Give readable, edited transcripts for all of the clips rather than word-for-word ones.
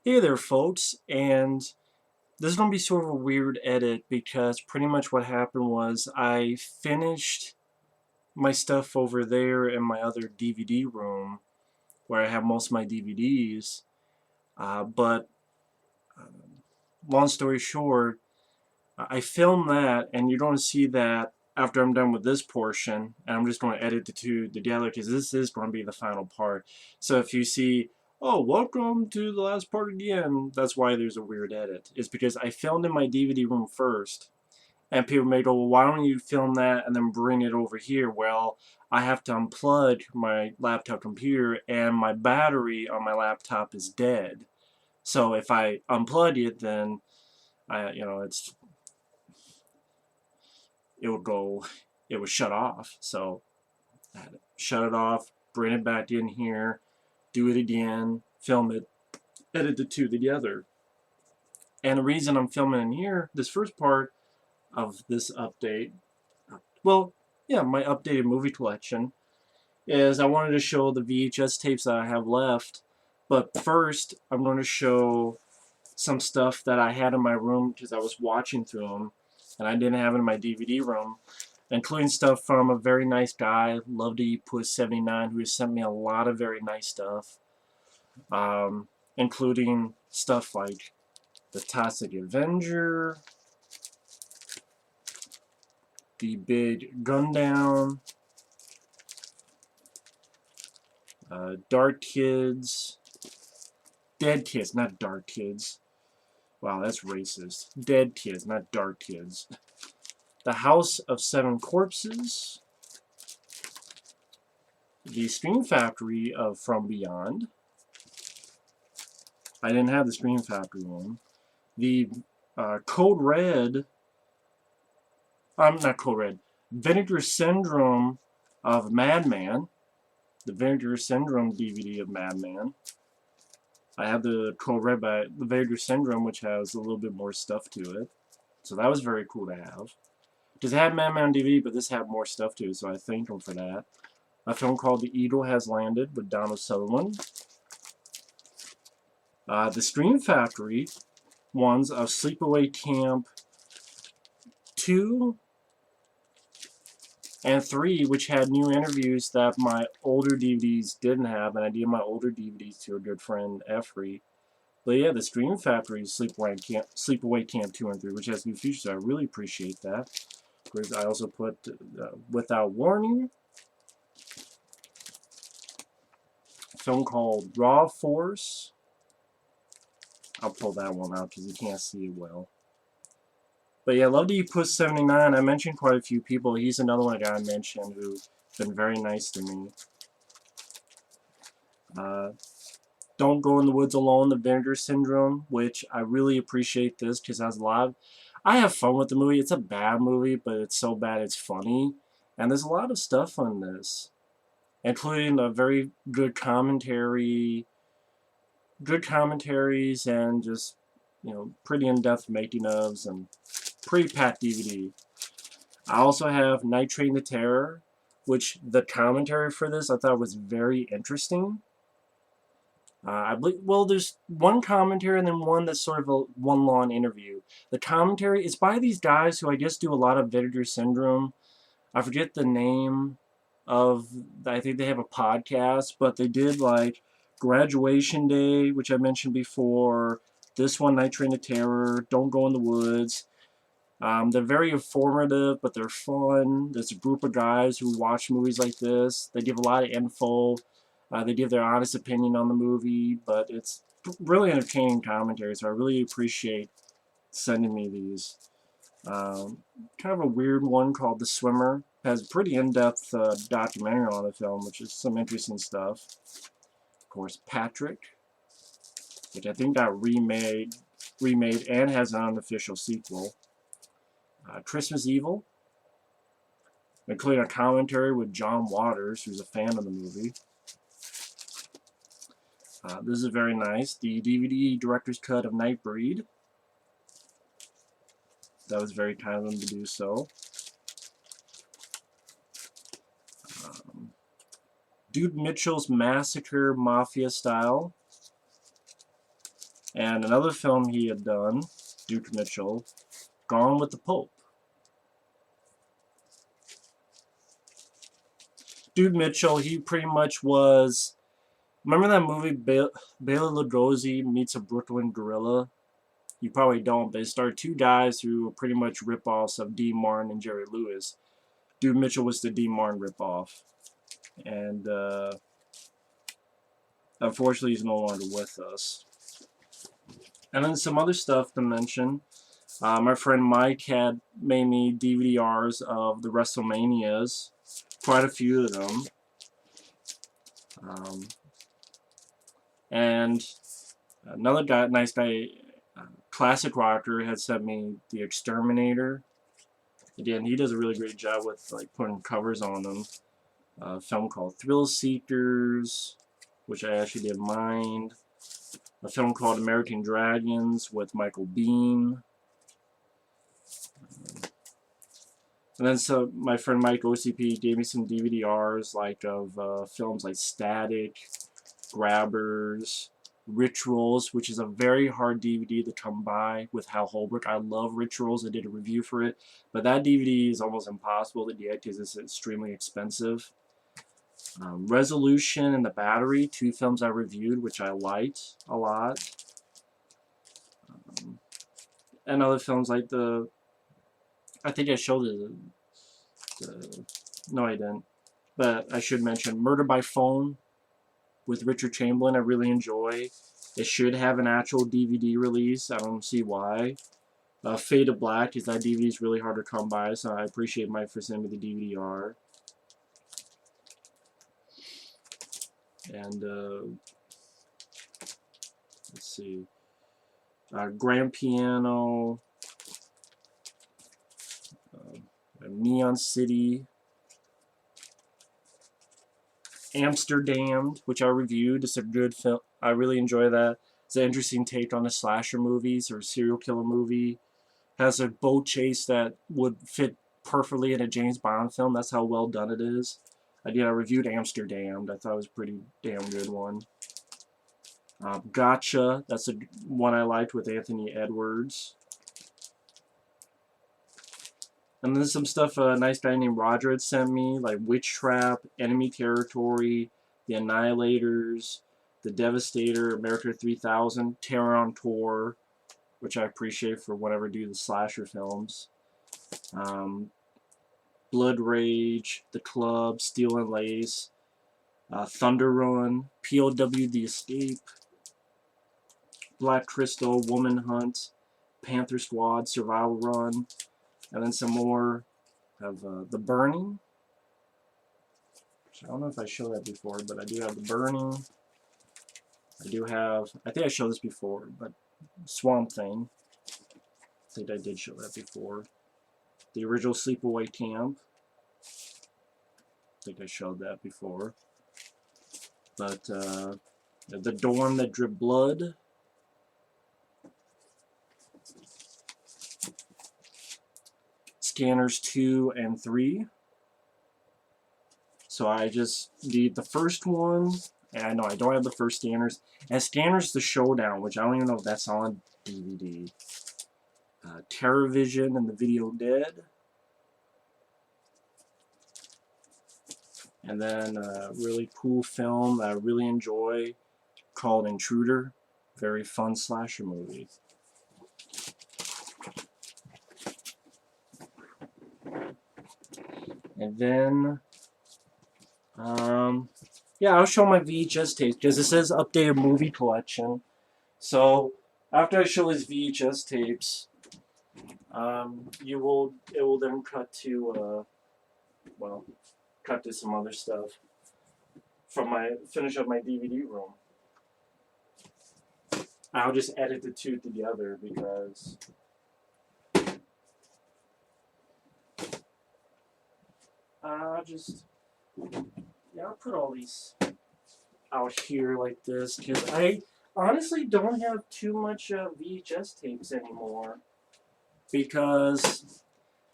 Hey there, folks, and this is going to be sort of a weird edit because pretty much what happened was I finished my stuff over there in my other DVD room where I have most of my DVDs, but long story short, I filmed that, and you're going to see that after I'm done with this portion, and I'm just going to edit the two together because this is going to be the final part. So if you see, oh, welcome to the last part again, that's why there's a weird edit. It's because I filmed in my DVD room first, and people may go, well, why don't you film that and then bring it over here? Well, I have to unplug my laptop computer, and my battery on my laptop is dead. So if I unplug it, then it's it would go, it would shut off. So I had to shut it off, bring it back in here, do it again, film it, edit the two together. And the reason I'm filming in here, this first part of this update, well, yeah, my updated movie collection, is I wanted to show the VHS tapes that I have left. But first, I'm going to show some stuff that I had in my room because I was watching through them, and I didn't have it in my DVD room, including stuff from a very nice guy, Love to Eat Puss 79, who has sent me a lot of very nice stuff, including stuff like the Toxic Avenger, the Big Gundown, Dark Kids, Dead Kids, not Dark Kids. Wow, that's racist. Dead Kids, not Dark Kids. The House of Seven Corpses, the Scream Factory of From Beyond. I didn't have the Scream Factory one. The Code Red, not Code Red, Vinegar Syndrome of Madman. The Vinegar Syndrome DVD of Madman. I have the Code Red by the Vinegar Syndrome, which has a little bit more stuff to it. So that was very cool to have. Because it had Madman on DVD, but this had more stuff to it, so I thank him for that. A film called The Eagle Has Landed with Donald Sutherland. The Scream Factory ones of Sleepaway Camp 2 and 3, which had new interviews that my older DVDs didn't have, and I gave my older DVDs to a good friend, Effrey. But yeah, the Scream Factory Sleepaway Camp 2 and 3, which has new features. I really appreciate that. Of course, I also put Without Warning, a film called Raw Force. I'll pull that one out because you can't see it well. But yeah, Love to Eat Puss 79. I mentioned quite a few people. He's another one I mentioned who's been very nice to me. Don't Go in the Woods Alone, the Vinegar Syndrome, which I really appreciate this because it has a lot of... I have fun with the movie. It's a bad movie, but it's so bad it's funny. And there's a lot of stuff on this, including a very good commentary, good commentaries, and just, pretty in-depth making-ofs, and pretty packed DVD. I also have Night Train to Terror, which the commentary for this I thought was very interesting. I believe, well, there's one commentary and then one that's sort of a one-long interview. The commentary is by these guys who I guess do a lot of Vinegar Syndrome. I forget the name of, I think they have a podcast, but they did like Graduation Day, which I mentioned before, this one, Night Train to Terror, Don't Go in the Woods. They're very informative, but they're fun. There's a group of guys who watch movies like this. They give a lot of info. They give their honest opinion on the movie, but it's really entertaining commentary, so I really appreciate sending me these. Kind of a weird one called The Swimmer. Has a pretty in-depth documentary on the film, which is some interesting stuff. Of course, Patrick, which I think got remade and has an unofficial sequel. Christmas Evil, including a commentary with John Waters, who's a fan of the movie. This is very nice. The DVD director's cut of Nightbreed. That was very kind of them to do so. Dude Mitchell's Massacre Mafia Style. And another film he had done, Duke Mitchell, Gone with the Pope. Duke Mitchell, he pretty much was. Remember that movie Bela Lugosi Meets a Brooklyn Gorilla? You probably don't, but it starred two guys who were pretty much rip-offs of Dean Martin and Jerry Lewis. Duke Mitchell was the Dean Martin rip-off. And unfortunately, he's no longer with us. And then some other stuff to mention. My friend Mike had made me DVD-Rs of the WrestleManias. Quite a few of them. And another guy, nice guy, Classic Rocker, had sent me The Exterminator. Again, he does a really great job with like putting covers on them. A film called Thrill Seekers, which I actually didn't mind. A film called American Dragons with Michael Biehn. And then so my friend Mike OCP gave me some DVD-Rs like of films like Static, Grabbers, Rituals, which is a very hard DVD to come by with Hal Holbrook. I love Rituals. I did a review for it. But that DVD is almost impossible to get because it's extremely expensive. Resolution and The Battery, two films I reviewed, which I liked a lot. And other films like I think I showed no I didn't. But I should mention Murder by Phone with Richard Chamberlain. I really enjoy. It should have an actual DVD release. I don't see why. Fade to Black, because that DVD is really hard to come by, so I appreciate Mike for sending me the DVD-R. And let's see, Grand Piano, Neon City, Amsterdam, which I reviewed. It's a good film. I really enjoy that. It's an interesting take on the slasher movies or serial killer movie. Has a boat chase that would fit perfectly in a James Bond film. That's how well done it is. I reviewed Amsterdam. I thought it was a pretty damn good one. Gotcha. That's a one I liked with Anthony Edwards. And then some stuff a nice guy named Roger had sent me, like Witch Trap, Enemy Territory, The Annihilators, The Devastator, America 3000, Terror on Tour, which I appreciate for whenever I do the slasher films. Blood Rage, The Club, Steel and Lace, Thunder Run, POW The Escape, Black Crystal, Woman Hunt, Panther Squad, Survival Run, and then some more of The Burning. I don't know if I showed that before, but I do have The Burning. I do have, I think I showed this before, but Swamp Thing. I think I did show that before. The original Sleepaway Camp. I think I showed that before. But The Dorm That Dripped Blood. Scanners 2 and 3. So I just need the first one. And I know I don't have the first Scanners. And Scanners The Showdown, which I don't even know if that's on DVD. Terror Vision and The Video Dead. And then a really cool film that I really enjoy called Intruder. Very fun slasher movie. And then, yeah, I'll show my VHS tapes because it says updated movie collection. So after I show his VHS tapes, it will then cut to well, cut to some other stuff from finish up my DVD room. I'll just edit the two together because I'll put all these out here like this because I honestly don't have too much VHS tapes anymore because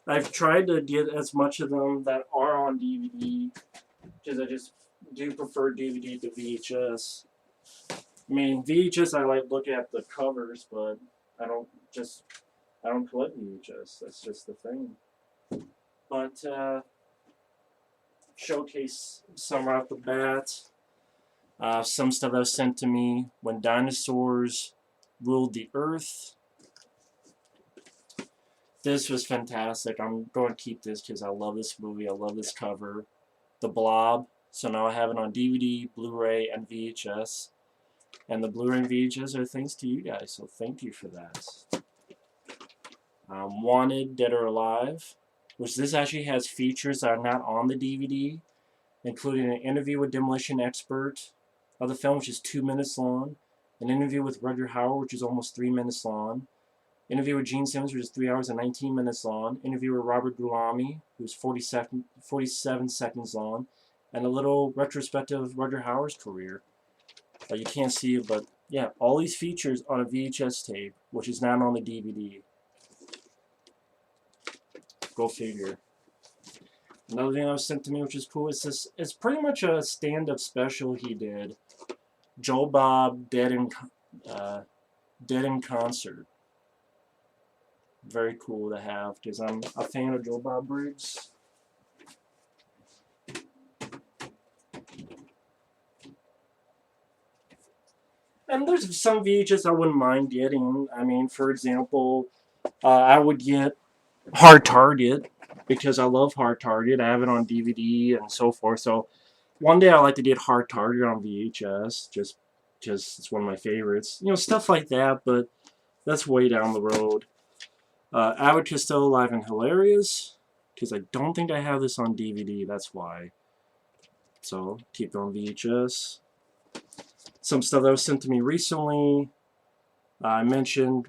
I've tried to get as much of them that are on DVD because I just do prefer DVD to VHS. I mean, VHS, I like looking at the covers, but I don't just, I don't collect VHS. That's just the thing. But, showcase some right off the bat. Some stuff that was sent to me when dinosaurs ruled the earth. This was fantastic. I'm going to keep this because I love this movie. I love this cover. The Blob. So now I have it on DVD, Blu-ray, and VHS. And the Blu-ray and VHS are thanks to you guys, so thank you for that. Wanted, Dead or Alive, which this actually has features that are not on the DVD, including an interview with Demolition Expert of the film, which is 2 minutes long, an interview with Rutger Hauer, which is almost 3 minutes long, interview with Gene Simmons, which is 3 hours and 19 minutes long, interview with Robert Gulami, who's 47 seconds long, and a little retrospective of Rutger Hauer's career. You can't see it, but yeah, all these features on a VHS tape, which is not on the DVD. Go figure. Another thing that was sent to me, which is cool, is this. It's pretty much a stand-up special he did. Joe Bob Dead in Concert. Very cool to have because I'm a fan of Joe Bob Briggs. And there's some VHS I wouldn't mind getting. I mean, for example, I would get Hard Target because I love Hard Target. I have it on DVD and so forth. So one day I'd like to get Hard Target on VHS just because it's one of my favorites. You know, stuff like that, but that's way down the road. Abbott Costello Live and Hilarious because I don't think I have this on DVD. That's why. So keep it on VHS. Some stuff that was sent to me recently. I mentioned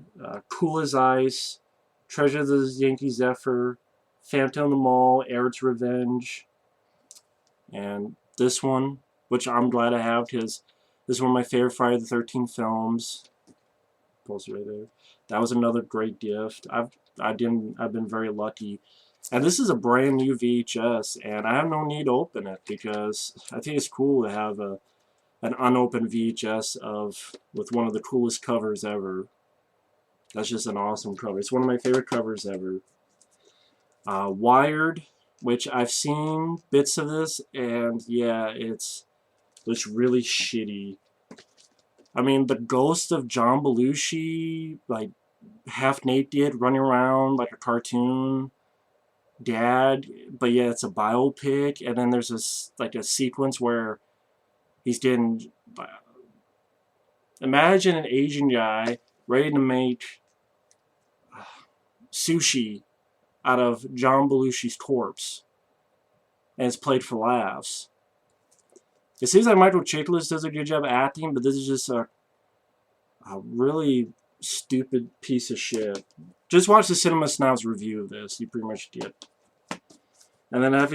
Cool as Ice, Treasure of the Yankee Zephyr, Phantom of the Mall, Eric's Revenge, and this one, which I'm glad I have because this is one of my favorite Friday the 13th films. Poster right there. That was another great gift. I've been very lucky. And this is a brand new VHS, and I have no need to open it because I think it's cool to have an unopened VHS with one of the coolest covers ever. That's just an awesome cover. It's one of my favorite covers ever. Wired, which I've seen bits of this, and yeah, it's really shitty. I mean, the ghost of John Belushi, like half naked, running around like a cartoon dad, but yeah, it's a biopic, and then there's this like a sequence where he's getting. Imagine an Asian guy ready to make sushi out of John Belushi's corpse, and it's played for laughs. It seems like Michael Chiklis does a good job acting, but this is just a really stupid piece of shit. Just watch the Cinema Snobs review of this. You pretty much get. And then I have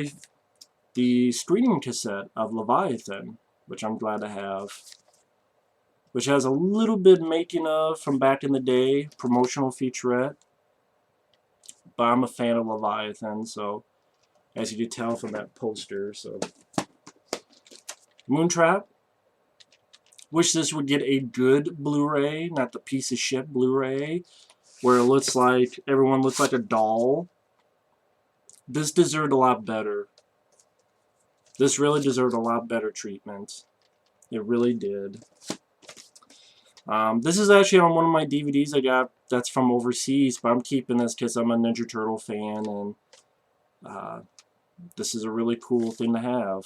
the screening cassette of Leviathan, which I'm glad to have, which has a little bit making of from back in the day, promotional featurette. But I'm a fan of Leviathan, so as you can tell from that poster. So Moontrap. Wish this would get a good Blu-ray, not the piece of shit Blu-ray, where it looks like everyone looks like a doll. This deserved a lot better. This really deserved a lot better treatment. It really did. This is actually on one of my DVDs I got that's from overseas, but I'm keeping this because I'm a Ninja Turtle fan, and this is a really cool thing to have.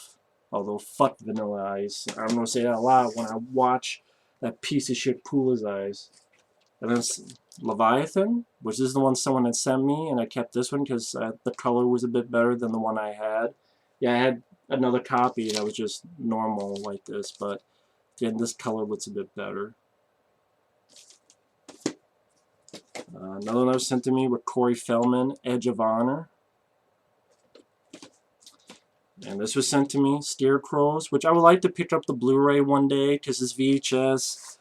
Although, fuck Vanilla Ice. I'm going to say that a lot when I watch that piece of shit Cool as Ice. And then Leviathan, which is the one someone had sent me, and I kept this one because the color was a bit better than the one I had. Yeah, I had another copy that was just normal like this, but again, this color looks a bit better. Another one that was sent to me with Corey Feldman, Edge of Honor. And this was sent to me, Scarecrows, which I would like to pick up the Blu-ray one day because this VHS,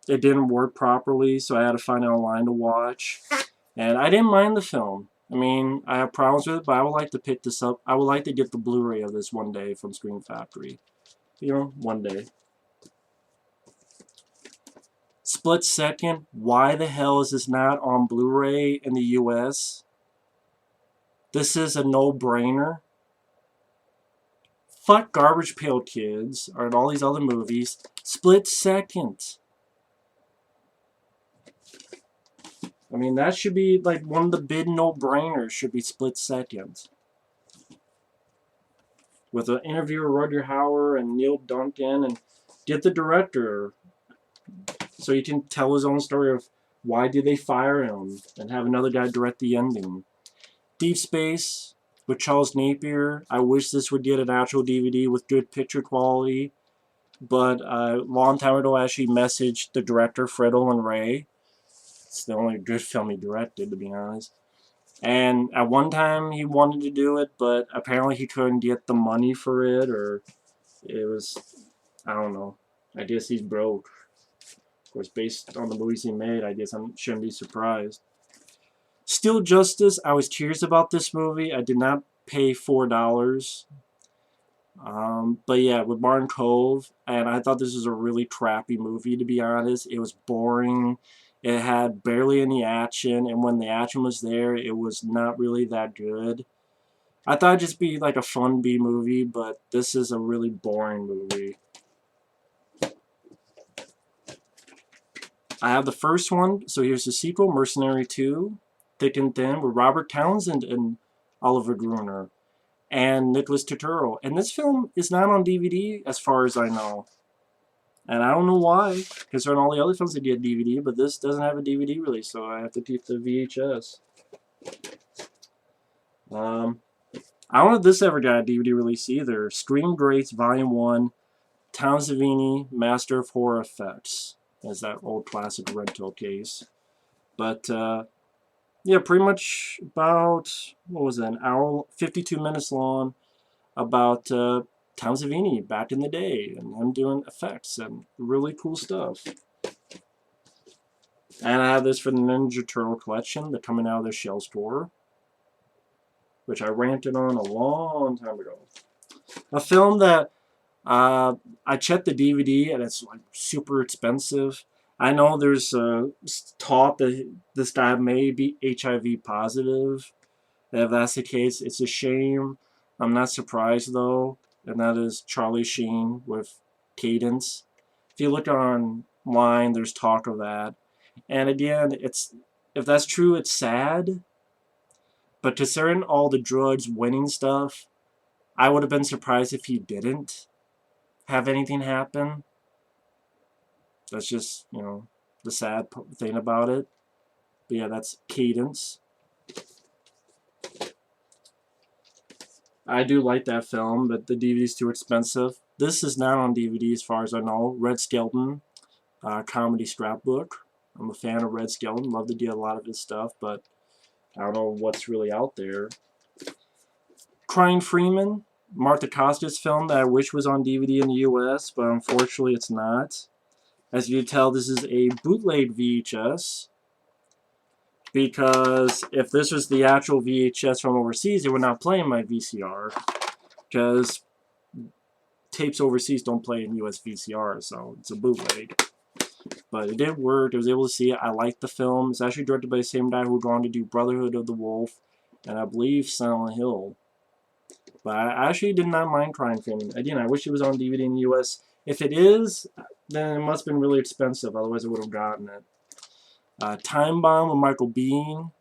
it didn't work properly, so I had to find it online to watch. And I didn't mind the film. I mean, I have problems with it, but I would like to pick this up. I would like to get the Blu-ray of this one day from Screen Factory. You know, one day. Split second, why the hell is this not on Blu-ray in the US? This is a no-brainer. Fuck Garbage Pail Kids or all these other movies. Split second. I mean, that should be like one of the big no-brainers. Should be Split Second. With an interview with Roger Hauer and Neil Duncan, and get the director so he can tell his own story of why did they fire him, and have another guy direct the ending. Deep Space with Charles Napier. I wish this would get an actual DVD with good picture quality, but a long time ago I actually messaged the director, Fred Olen Ray. It's the only good film he directed, to be honest. And at one time he wanted to do it, but apparently he couldn't get the money for it, or it was, I don't know. I guess he's broke. Of course, based on the movies he made, I guess I shouldn't be surprised. Still Justice, I was curious about this movie. I did not pay $4. But yeah, with Martin Cove, and I thought this was a really crappy movie, to be honest. It was boring. It had barely any action, and when the action was there, it was not really that good. I thought it'd just be like a fun B movie, but this is a really boring movie. I have the first one, so here's the sequel, Mercenary 2, Thick and Thin, with Robert Townsend and Oliver Gruner, and Nicholas Turturro. And this film is not on DVD, as far as I know. And I don't know why, because on all the other films they get DVD, but this doesn't have a DVD release, so I have to keep the VHS. I don't know if this ever got a DVD release either. Scream Greats Volume 1, Tom Savini, Master of Horror Effects. As that old classic rental case. But, yeah, pretty much about, what was it, an hour, 52 minutes long, about Tom Savini back in the day, and him doing effects and really cool stuff. And I have this for the Ninja Turtle collection, the Coming Out of the Shell store, which I ranted on a long time ago. A film that I checked the DVD, and it's like super expensive. I know there's talk that this guy may be HIV positive. If that's the case, it's a shame. I'm not surprised though, and that is Charlie Sheen with Cadence. If you look online, there's talk of that. And again, if that's true, it's sad. But considering all the drugs winning stuff, I would have been surprised if he didn't have anything happen. That's just, you know, the sad thing about it. But yeah, that's Cadence. I do like that film, but the DVD's too expensive. This is not on DVD as far as I know. Red Skelton, comedy scrapbook. I'm a fan of Red Skelton. Love to get a lot of his stuff, but I don't know what's really out there. Crying Freeman, Martha Costa's film that I wish was on DVD in the US, but unfortunately it's not. As you can tell, this is a bootleg VHS, because if this was the actual VHS from overseas, it would not play in my VCR, because tapes overseas don't play in US VCR, so it's a bootleg. But it did work. I was able to see it. I liked the film. It's actually directed by the same guy who would go on to do Brotherhood of the Wolf, and I believe Silent Hill. But I actually did not mind Crying Freeman. Again, I wish it was on DVD in the US. If it is, then it must have been really expensive. Otherwise, I would have gotten it. Time Bomb with Michael Biehn.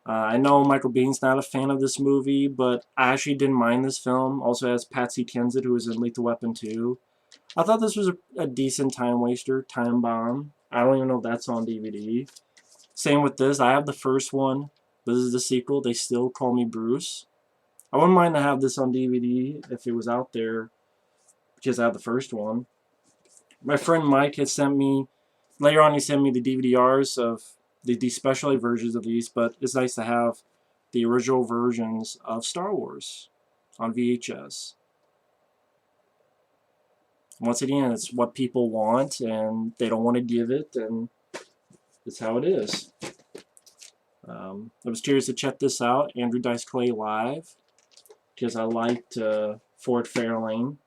I know Michael Bihn's not a fan of this movie, but I actually didn't mind this film. Also has Patsy Kensit, who was in Lethal Weapon 2. I thought this was a decent time waster. Time Bomb. I don't even know if that's on DVD. Same with this. I have the first one. This is the sequel. They Still Call Me Bruce. I wouldn't mind to have this on DVD if it was out there, because I have the first one. My friend Mike had sent me, later on he sent me the DVDRs of the special versions of these, but it's nice to have the original versions of Star Wars on VHS. Once again, it's what people want, and they don't want to give it, and it's how it is. I was curious to check this out, Andrew Dice Clay Live, because I liked Ford Fairlane,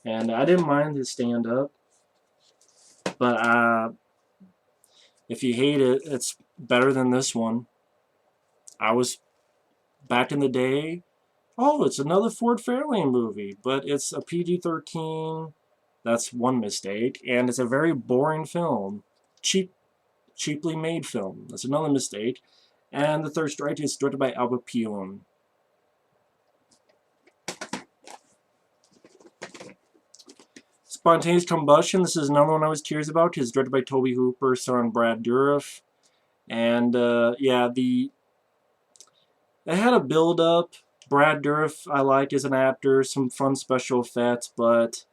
and I didn't mind his stand-up, but If you hate it, it's better than this one. I was, back in the day, oh, it's another Ford Fairlane movie, but it's a PG-13. That's one mistake, and it's a very boring film. Cheaply made film. That's another mistake. And the third strike is directed by Albert Pion. Spontaneous Combustion. This is another one I was curious about. It's directed by Tobe Hooper, starring Brad Dourif. And yeah, it had a build-up. Brad Dourif I liked as an actor, some fun special effects, but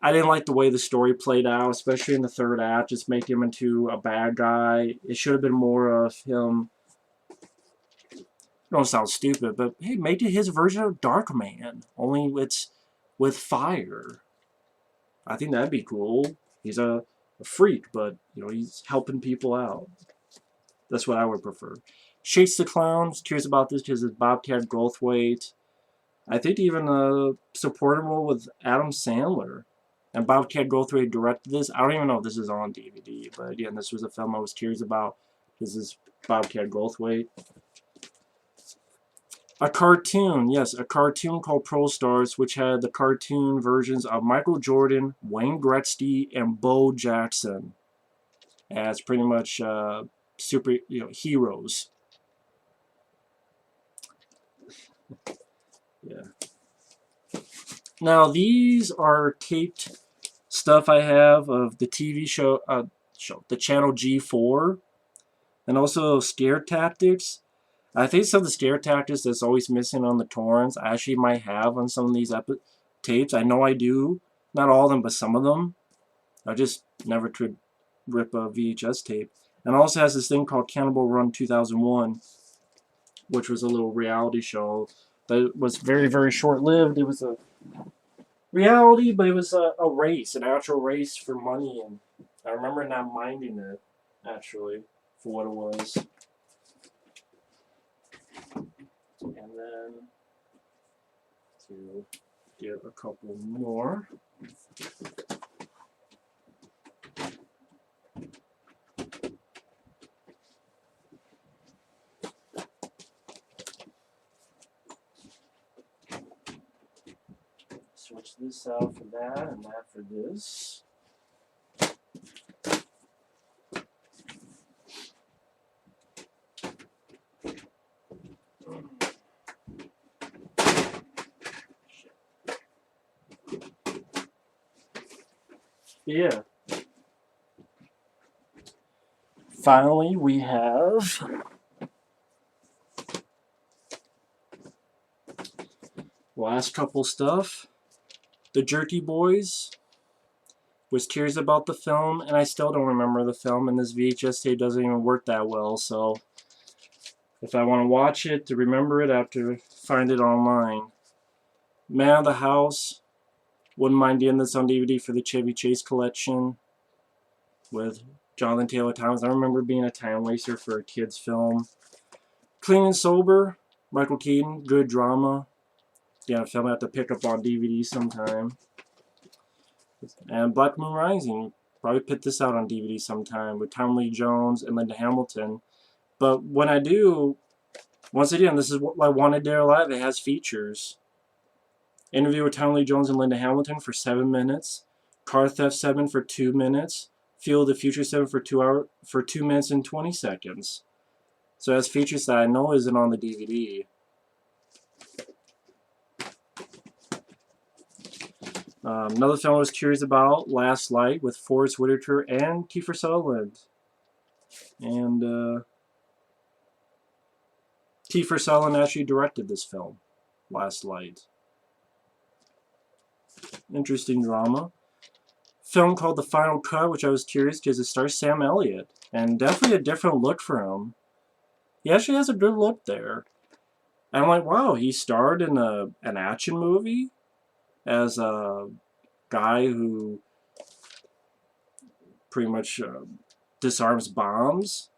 I didn't like the way the story played out, especially in the third act, just making him into a bad guy. It should have been more of him. Don't sound stupid, but hey, make it his version of Darkman, only it's with fire. I think that'd be cool. He's a freak, but you know he's helping people out. That's what I would prefer. Shakes the Clown. Curious about this because it's Bobcat Goldthwait. I think even a supporting role with Adam Sandler. And Bobcat Goldthwait directed this. I don't even know if this is on DVD, but again, this was a film I was curious about. This is Bobcat Goldthwait. A cartoon, yes, a cartoon called Pro Stars, which had the cartoon versions of Michael Jordan, Wayne Gretzky, and Bo Jackson as pretty much super, heroes. Yeah. Now these are taped stuff I have of the TV show, the channel G4, and also Scare Tactics. I think some of the scare tactics that's always missing on the torrents, I actually might have on some of these tapes. I know I do. Not all of them, but some of them. I just never could rip a VHS tape. And it also has this thing called Cannibal Run 2001, which was a little reality show that was very, very short-lived. It was a reality, but it was a race, an actual race for money. And I remember not minding it, actually, for what it was. And then to get a couple more. Switch this out for that and that for this. Yeah. Finally, we have last couple stuff. The Jerky Boys. Was curious about the film, and I still don't remember the film, and this VHS tape doesn't even work that well, so if I want to watch it, to remember it, I have to find it online. Man of the House. Wouldn't mind getting this on DVD for the Chevy Chase collection with Jonathan Taylor Thomas. I remember being a time waster for a kid's film. Clean and Sober. Michael Keaton. Good drama. Yeah, a film I have to pick up on DVD sometime. And Black Moon Rising. Probably put this out on DVD sometime with Tom Lee Jones and Linda Hamilton. But when I do, once again, this is what I wanted there live. It has features. Interview with Tom Lee Jones and Linda Hamilton for 7 minutes. Car Theft 7 for 2 minutes. Feel the Future 7 for 2 minutes and 20 seconds. So that's features that I know isn't on the DVD. Another film I was curious about, Last Light, with Forrest Whitaker and Kiefer Sutherland. And Kiefer Sutherland actually directed this film, Last Light. Interesting drama. Film called The Final Cut, which I was curious because it stars Sam Elliott. And definitely a different look for him. He actually has a good look there. And I'm like, wow, he starred in an action movie as a guy who pretty much disarms bombs.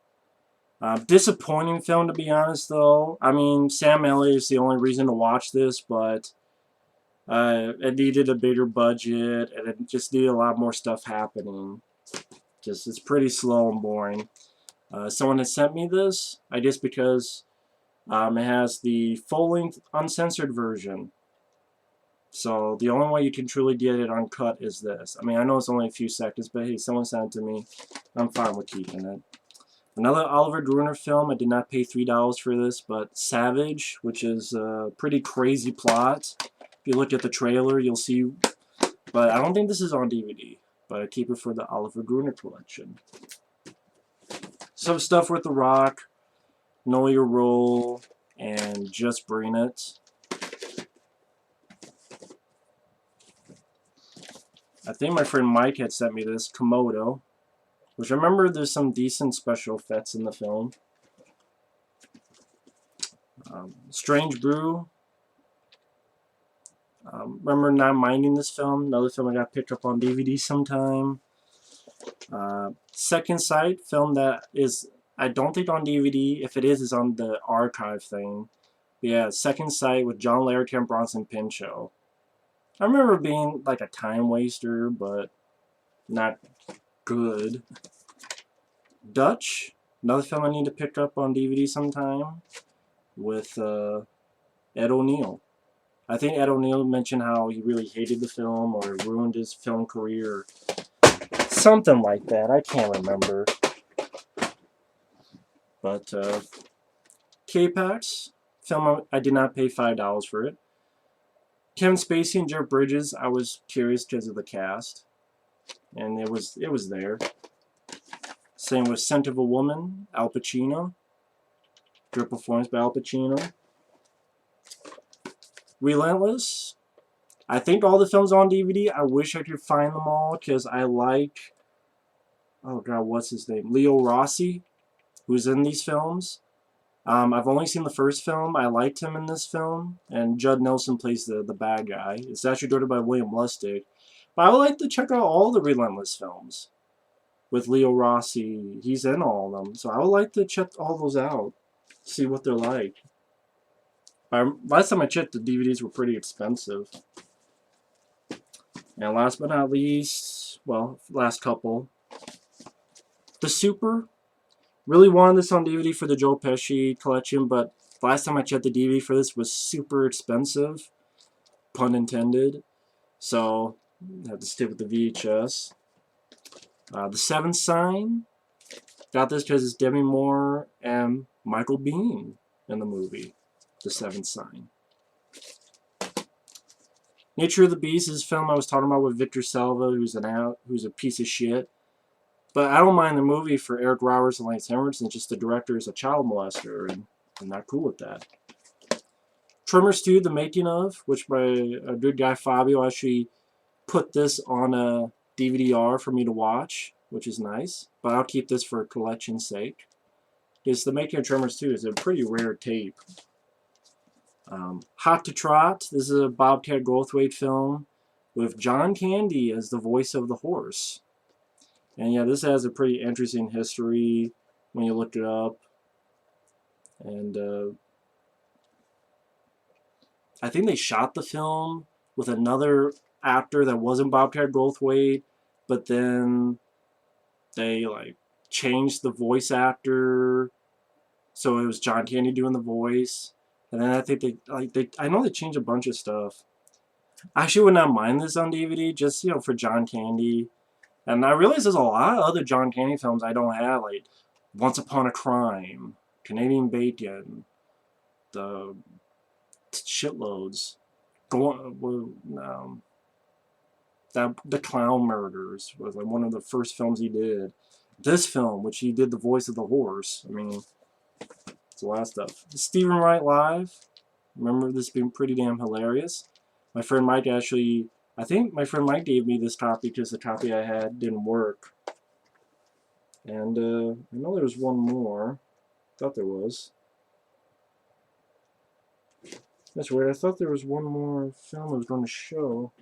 Disappointing film, to be honest, though. I mean, Sam Elliott is the only reason to watch this, but it needed a bigger budget, and it just needed a lot more stuff happening. Just it's pretty slow and boring. Someone has sent me this, I guess because it has the full-length uncensored version. So the only way you can truly get it uncut is this. I mean, I know it's only a few seconds, but hey, someone sent it to me. I'm fine with keeping it. Another Oliver Gruner film. I did not pay $3 for this, but Savage, which is a pretty crazy plot. If you look at the trailer, you'll see. But I don't think this is on DVD. But I keep it for the Oliver Gruner collection. Some stuff with The Rock, Know Your Role, and Just Bring It. I think my friend Mike had sent me this, Komodo, which I remember there's some decent special effects in the film. Strange Brew. Remember not minding this film. Another film I got picked up on DVD sometime. Second Sight, film that is, I don't think on DVD. If it is, it's on the archive thing. But yeah, Second Sight with John Larroquette and Bronson Pinchot. I remember being like a time waster, but not good. Dutch, another film I need to pick up on DVD sometime, with Ed O'Neill. I think Ed O'Neill mentioned how he really hated the film or it ruined his film career. Something like that. I can't remember. But K-Pax, film I did not pay $5 for it. Kevin Spacey and Jeff Bridges, I was curious because of the cast. And it was there. Same with Scent of a Woman, Al Pacino. Great performance by Al Pacino. Relentless. I think all the films on DVD. I wish I could find them all because I like, oh god, what's his name? Leo Rossi, who's in these films. I've only seen the first film. I liked him in this film, and Judd Nelson plays the bad guy. It's actually directed by William Lustig. But I would like to check out all the Relentless films with Leo Rossi. He's in all of them, so I would like to check all those out, see what they're like. Last time I checked, the DVDs were pretty expensive. And last but not least, well, last couple, The Super. Really wanted this on DVD for the Joe Pesci collection, but last time I checked, the DVD for this was super expensive, pun intended. So I had to stick with the VHS. The Seventh Sign. Got this because it's Demi Moore and Michael Biehn in the movie, The Seventh Sign. Nature of the Beast is a film I was talking about with Victor Salva, who's a piece of shit. But I don't mind the movie for Eric Roberts and Lance Henriksen. Just the director is a child molester, and I'm not cool with that. Tremors 2, The Making of, which my good guy Fabio actually put this on a DVD-R for me to watch, which is nice. But I'll keep this for collection's sake. Because The Making of Tremors 2 is a pretty rare tape. Hot to Trot. This is a Bobcat Goldthwait film with John Candy as the voice of the horse. And yeah, this has a pretty interesting history when you look it up. And I think they shot the film with another actor that wasn't Bobcat Goldthwait, but then they like changed the voice actor, so it was John Candy doing the voice. And then I think I know they changed a bunch of stuff. I actually would not mind this on DVD, just for John Candy. And I realize there's a lot of other John Candy films I don't have, like Once Upon a Crime, Canadian Bacon, the shitloads. The Clown Murders was like one of the first films he did. This film, which he did the voice of the horse. I mean, it's a lot of stuff. Stephen Wright Live. Remember this being pretty damn hilarious. My friend Mike actually, I think my friend Mike gave me this copy because the copy I had didn't work. And I know there was one more. Thought there was. That's weird. I thought there was one more film I was going to show.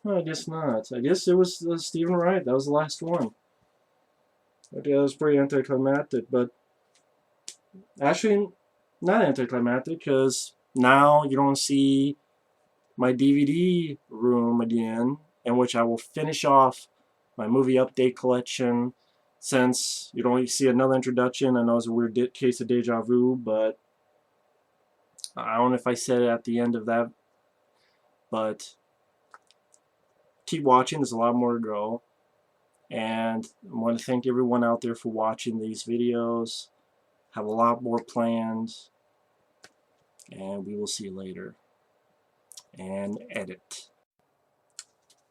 No, I guess not. I guess it was Stephen Wright. That was the last one. Okay, that was pretty anticlimactic, but actually not anticlimactic because now you don't see my DVD room again, in which I will finish off my movie update collection. Since you don't see another introduction, I know it's a weird case of deja vu, but I don't know if I said it at the end of that, but keep watching. There's a lot more to go. And I want to thank everyone out there for watching these videos. Have a lot more planned. And we will see you later. And edit.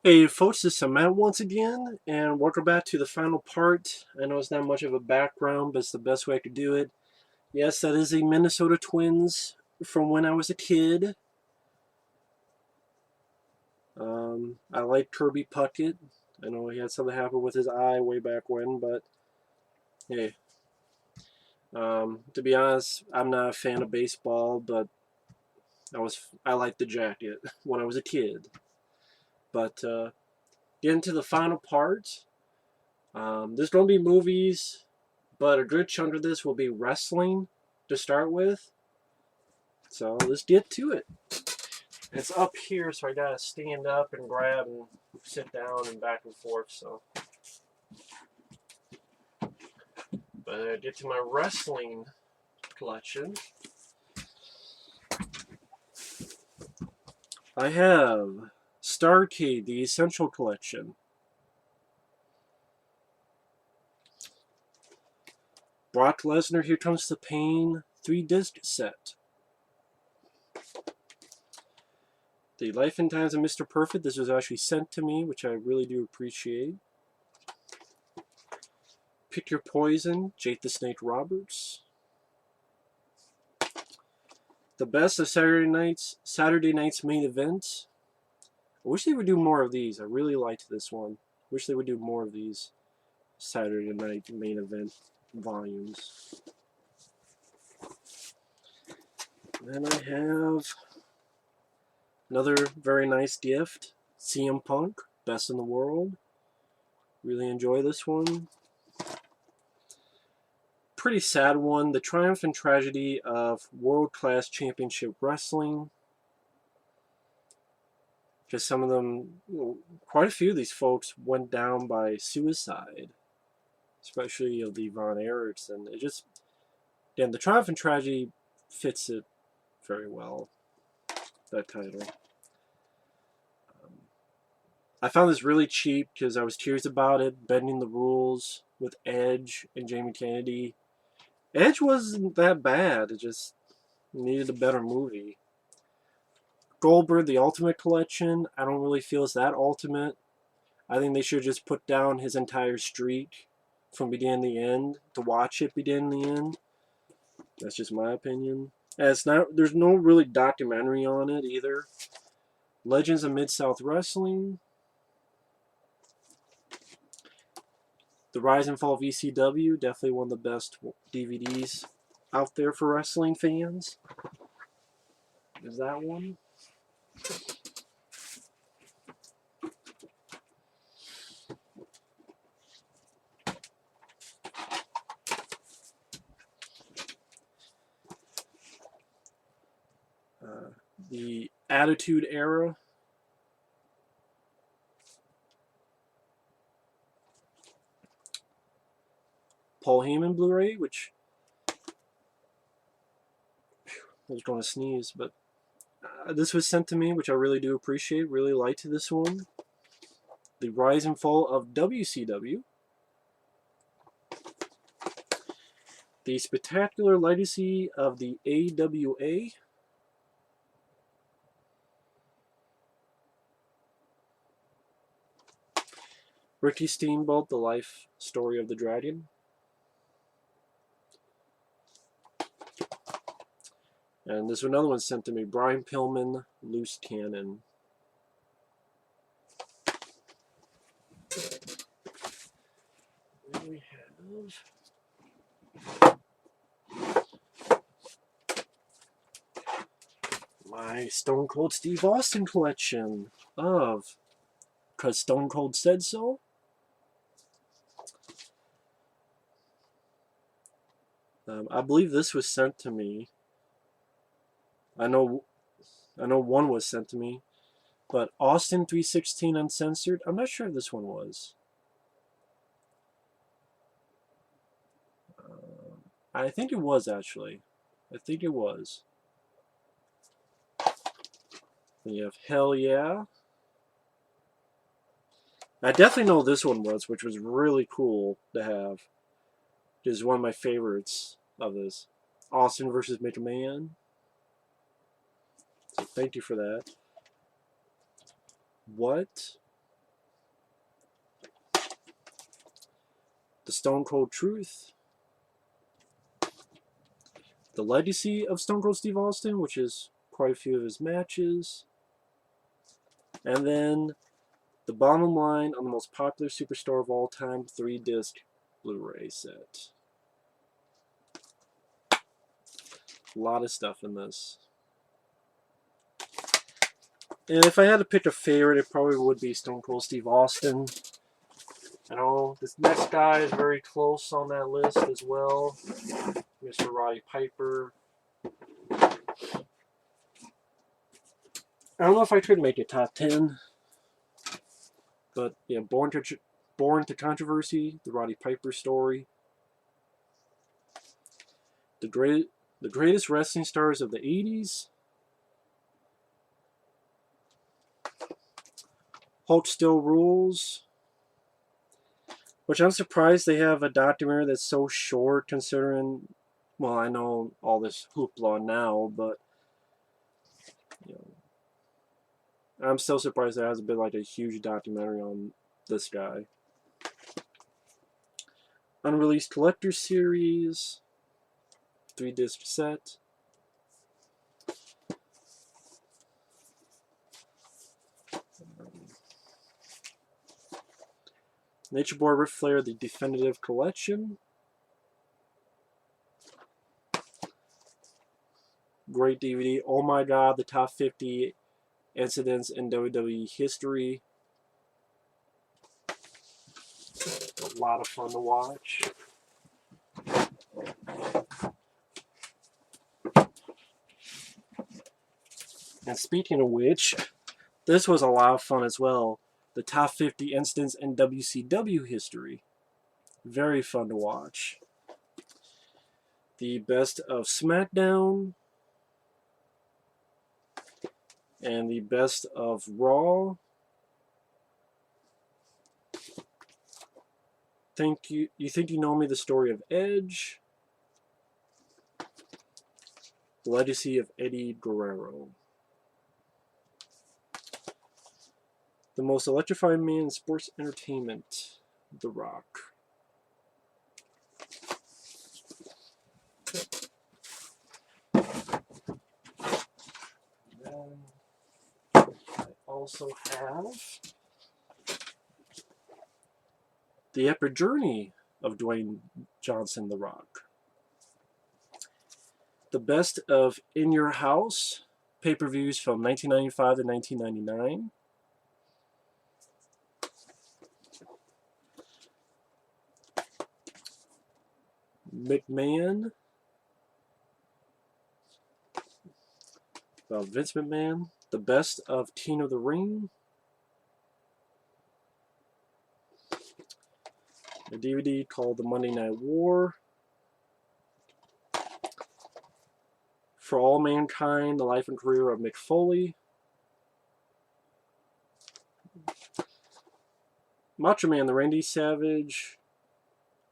Hey folks, this is Matt once again, and welcome back to the final part. I know it's not much of a background, but it's the best way I could do it. Yes, that is a Minnesota Twins from when I was a kid. I like Kirby Puckett. I know he had something happen with his eye way back when, but hey. To be honest, I'm not a fan of baseball, but I liked the jacket when I was a kid. But getting to the final part, there's going to be movies, but a good chunk of this will be wrestling to start with. So let's get to it. It's up here, so I gotta stand up and grab and sit down and back and forth. So, but get to my wrestling collection. I have Starcade, the Essential Collection. Brock Lesnar, Here Comes the Pain, 3-disc set. The Life and Times of Mr. Perfect. This was actually sent to me, which I really do appreciate. Pick Your Poison, Jake the Snake Roberts. The Best of Saturday Night's Main Event. I wish they would do more of these. I really liked this one. I wish they would do more of these Saturday Night Main Event volumes. Then I have another very nice gift, CM Punk, Best in the World. Really enjoy this one. Pretty sad one, The Triumph and Tragedy of World Class Championship Wrestling. Because some of them, quite a few of these folks went down by suicide. Especially the Von Erichs. And it just, again, The Triumph and Tragedy fits it very well, that title. I found this really cheap because I was curious about it, bending the rules with Edge and Jamie Kennedy. Edge wasn't that bad, it just needed a better movie. Goldberg, The Ultimate Collection, I don't really feel it's that ultimate. I think they should just put down his entire streak from beginning to end to watch it begin to end. That's just my opinion. And there's no really documentary on it either. Legends of Mid-South Wrestling. The Rise and Fall of ECW, definitely one of the best DVDs out there for wrestling fans. Is that one? The Attitude Era. Paul Heyman Blu-ray, which I was going to sneeze, but this was sent to me, which I really do appreciate. Really liked this one. The Rise and Fall of WCW. The Spectacular Legacy of the AWA. Ricky Steamboat, The Life Story of the Dragon. And there's another one sent to me, Brian Pillman, Loose Cannon. Then we have my Stone Cold Steve Austin collection of Because Stone Cold Said So. I believe this was sent to me. I know one was sent to me, but Austin 316 Uncensored. I'm not sure if this one was. I think it was, actually. I think it was. Then you have Hell Yeah. I definitely know this one was, which was really cool to have. It is one of my favorites of this. Austin versus McMahon. So thank you for that. What? The Stone Cold Truth. The Legacy of Stone Cold Steve Austin, which is quite a few of his matches. And then the bottom line on the most popular superstar of all time, 3-disc Blu-ray set. A lot of stuff in this. And if I had to pick a favorite, it probably would be Stone Cold Steve Austin. I know this next guy is very close on that list as well. Mr. Roddy Piper. I don't know if I could make a top 10. But yeah, Born to Controversy, the Roddy Piper story. The greatest wrestling stars of the 80s. Hulk Still Rules. Which I'm surprised they have a documentary that's so short considering, well, I know all this hoopla now, but you know, I'm still surprised there hasn't been like a huge documentary on this guy. Unreleased Collector Series. 3-disc set. Nature Boy Ric Flair, the Definitive Collection. Great DVD. Oh my god, the top 50 incidents in WWE history. A lot of fun to watch. And speaking of which, this was a lot of fun as well. The top 50 incidents in WCW history. Very fun to watch. The best of SmackDown. And the best of Raw. You think you know me, the story of Edge. The legacy of Eddie Guerrero. The most electrifying man in sports entertainment, The Rock. Then I also have the epic journey of Dwayne Johnson, The Rock. The best of In Your House, pay-per-views from 1995 to 1999. McMahon, Vince McMahon, the best of Teen of the Ring. A DVD called The Monday Night War. For All Mankind, The Life and Career of Mick Foley. Macho Man, The Randy Savage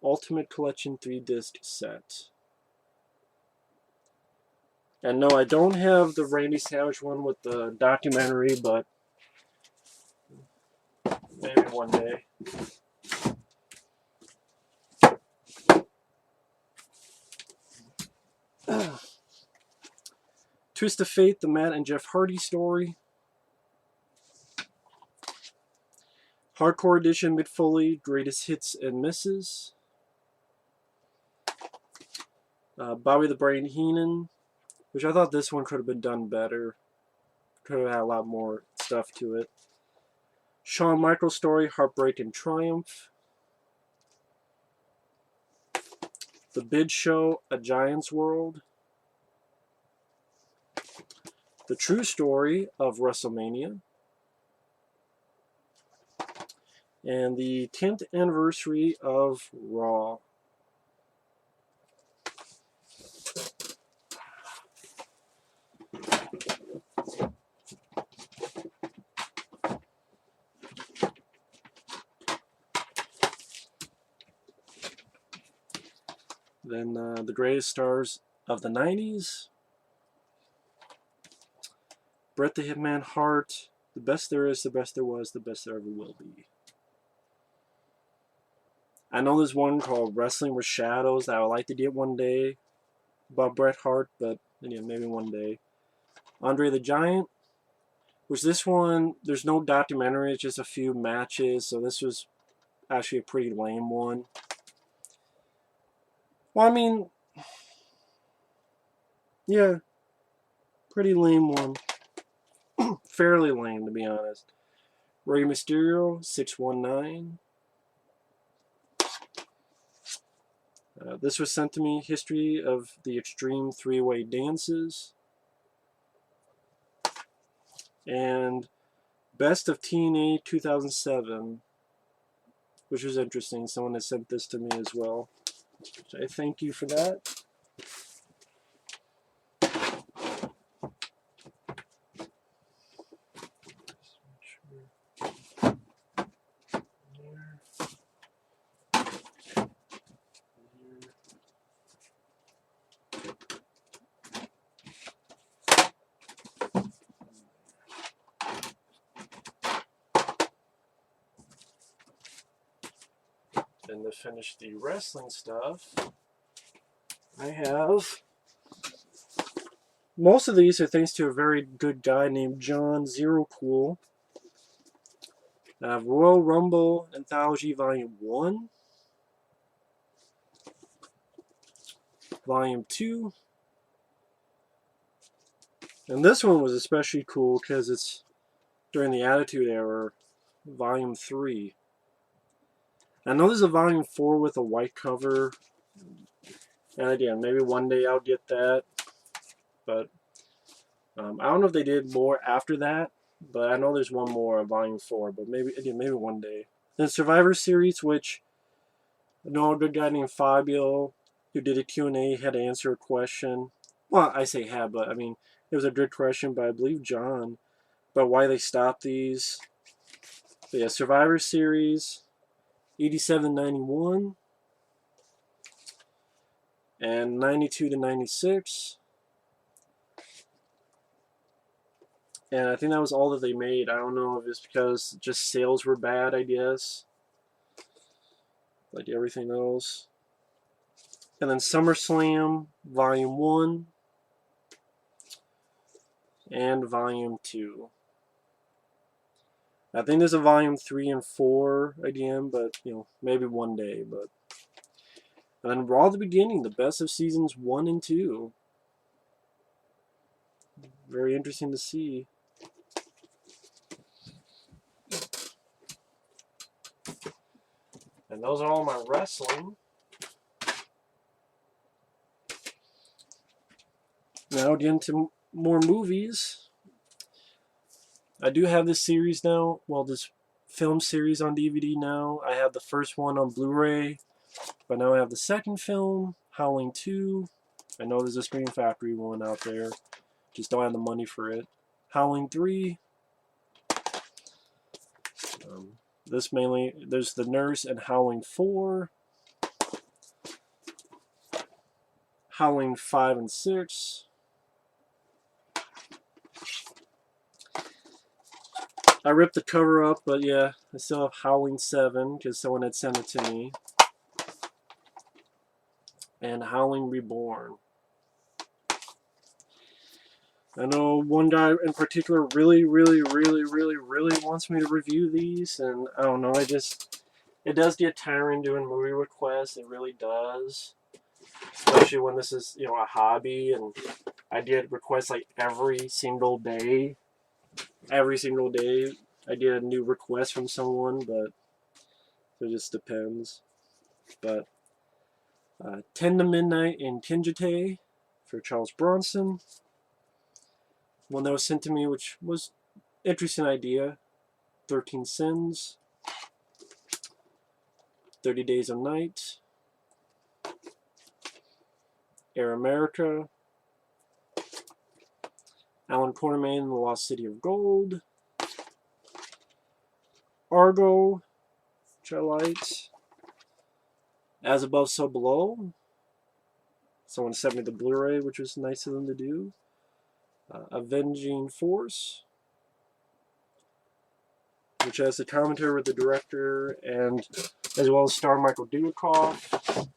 Ultimate Collection 3-disc set. And no, I don't have the Randy Savage one with the documentary, but maybe one day. Twist of Fate, the Matt and Jeff Hardy story. Hardcore Edition, Mick Foley, Greatest Hits and Misses. Bobby the Brain Heenan, which I thought this one could have been done better. Could have had a lot more stuff to it. Shawn Michaels story, Heartbreak and Triumph. The Bid Show, A Giant's World. The True Story of WrestleMania. And the 10th anniversary of Raw. Then the greatest stars of the 90s. Bret the Hitman Hart. The best there is, the best there was, the best there ever will be. I know there's one called Wrestling with Shadows that I would like to get one day about Bret Hart, but yeah, maybe one day. Andre the Giant, which this one, there's no documentary, it's just a few matches, so this was actually a pretty lame one. Well, I mean, yeah, pretty lame one. Fairly lame, to be honest. Rey Mysterio, 619. This was sent to me, History of the Extreme Three-Way Dances. And Best of TNA 2007, which was interesting. Someone has sent this to me as well. So I thank you for that. And to finish the wrestling stuff, I have... Most of these are thanks to a very good guy named John Zero Cool. I have Royal Rumble Anthology Volume 1, Volume 2, and this one was especially cool because it's during the Attitude Era, Volume 3. I know there's a Volume 4 with a white cover, and again, maybe one day I'll get that, but I don't know if they did more after that, but I know there's one more, Volume 4, but maybe one day. Then Survivor Series, which I know a good guy named Fabio who did a Q&A had to answer a question. Well, I say had, but I mean, it was a good question by, I believe, John, about why they stopped these. But yeah, Survivor Series, 87-91, and 92-96. And I think that was all that they made. I don't know if it's because just sales were bad, I guess. Like everything else. And then SummerSlam, Volume 1, and Volume 2. I think there's a Volume 3 and 4 again, but, you know, maybe one day. But and then Raw the Beginning, the best of Seasons 1 and 2. Very interesting to see. And those are all my wrestling. Now get into more movies. I do have this series now. Well, this film series on DVD now. I have the first one on Blu-ray, but now I have the second film, Howling 2. I know there's a Scream Factory one out there. Just don't have the money for it. Howling 3. This mainly, there's The Nurse and Howling 4. Howling 5 and 6. I ripped the cover up, but yeah, I still have Howling 7 because someone had sent it to me. And Howling Reborn. I know one guy in particular really wants me to review these, and I don't know, it does get tiring doing movie requests, it really does. Especially when this is, you know, a hobby, and I did requests like every single day. Every single day I get a new request from someone, but it just depends. But 10 to Midnight in Kinjite for Charles Bronson. One that was sent to me, which was an interesting idea. 13 Sins. 30 Days of Night. Air America. Alan Quartermain and the Lost City of Gold. Argo, which I liked. As Above, So Below. Someone sent me the Blu-ray, which was nice of them to do. Avenging Force, which has the commentary with the director, and as well as star Michael Dudikoff.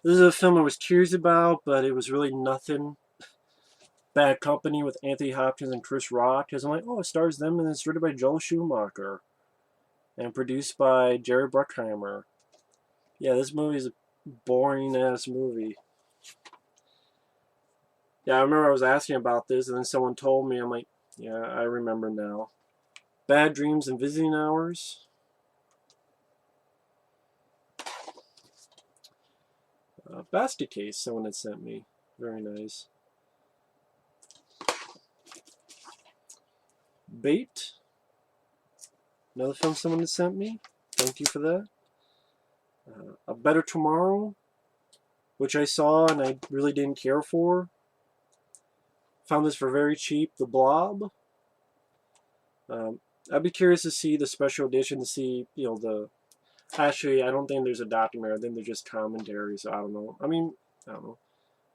This is a film I was curious about, but it was really nothing. Bad Company with Anthony Hopkins and Chris Rock. Because I'm like, oh, it stars them, and it's written by Joel Schumacher. And produced by Jerry Bruckheimer. Yeah, this movie is a boring-ass movie. Yeah, I remember I was asking about this, and then someone told me. I'm like, yeah, I remember now. Bad Dreams and Visiting Hours. Basket Case, someone had sent me. Very nice. Bait. Another film someone had sent me. Thank you for that. A Better Tomorrow, which I saw and I really didn't care for. Found this for very cheap. The Blob. I'd be curious to see the special edition, to see, you know, the... Actually, I don't think there's a documentary. I think they're just commentaries. So I don't know. I mean, I don't know.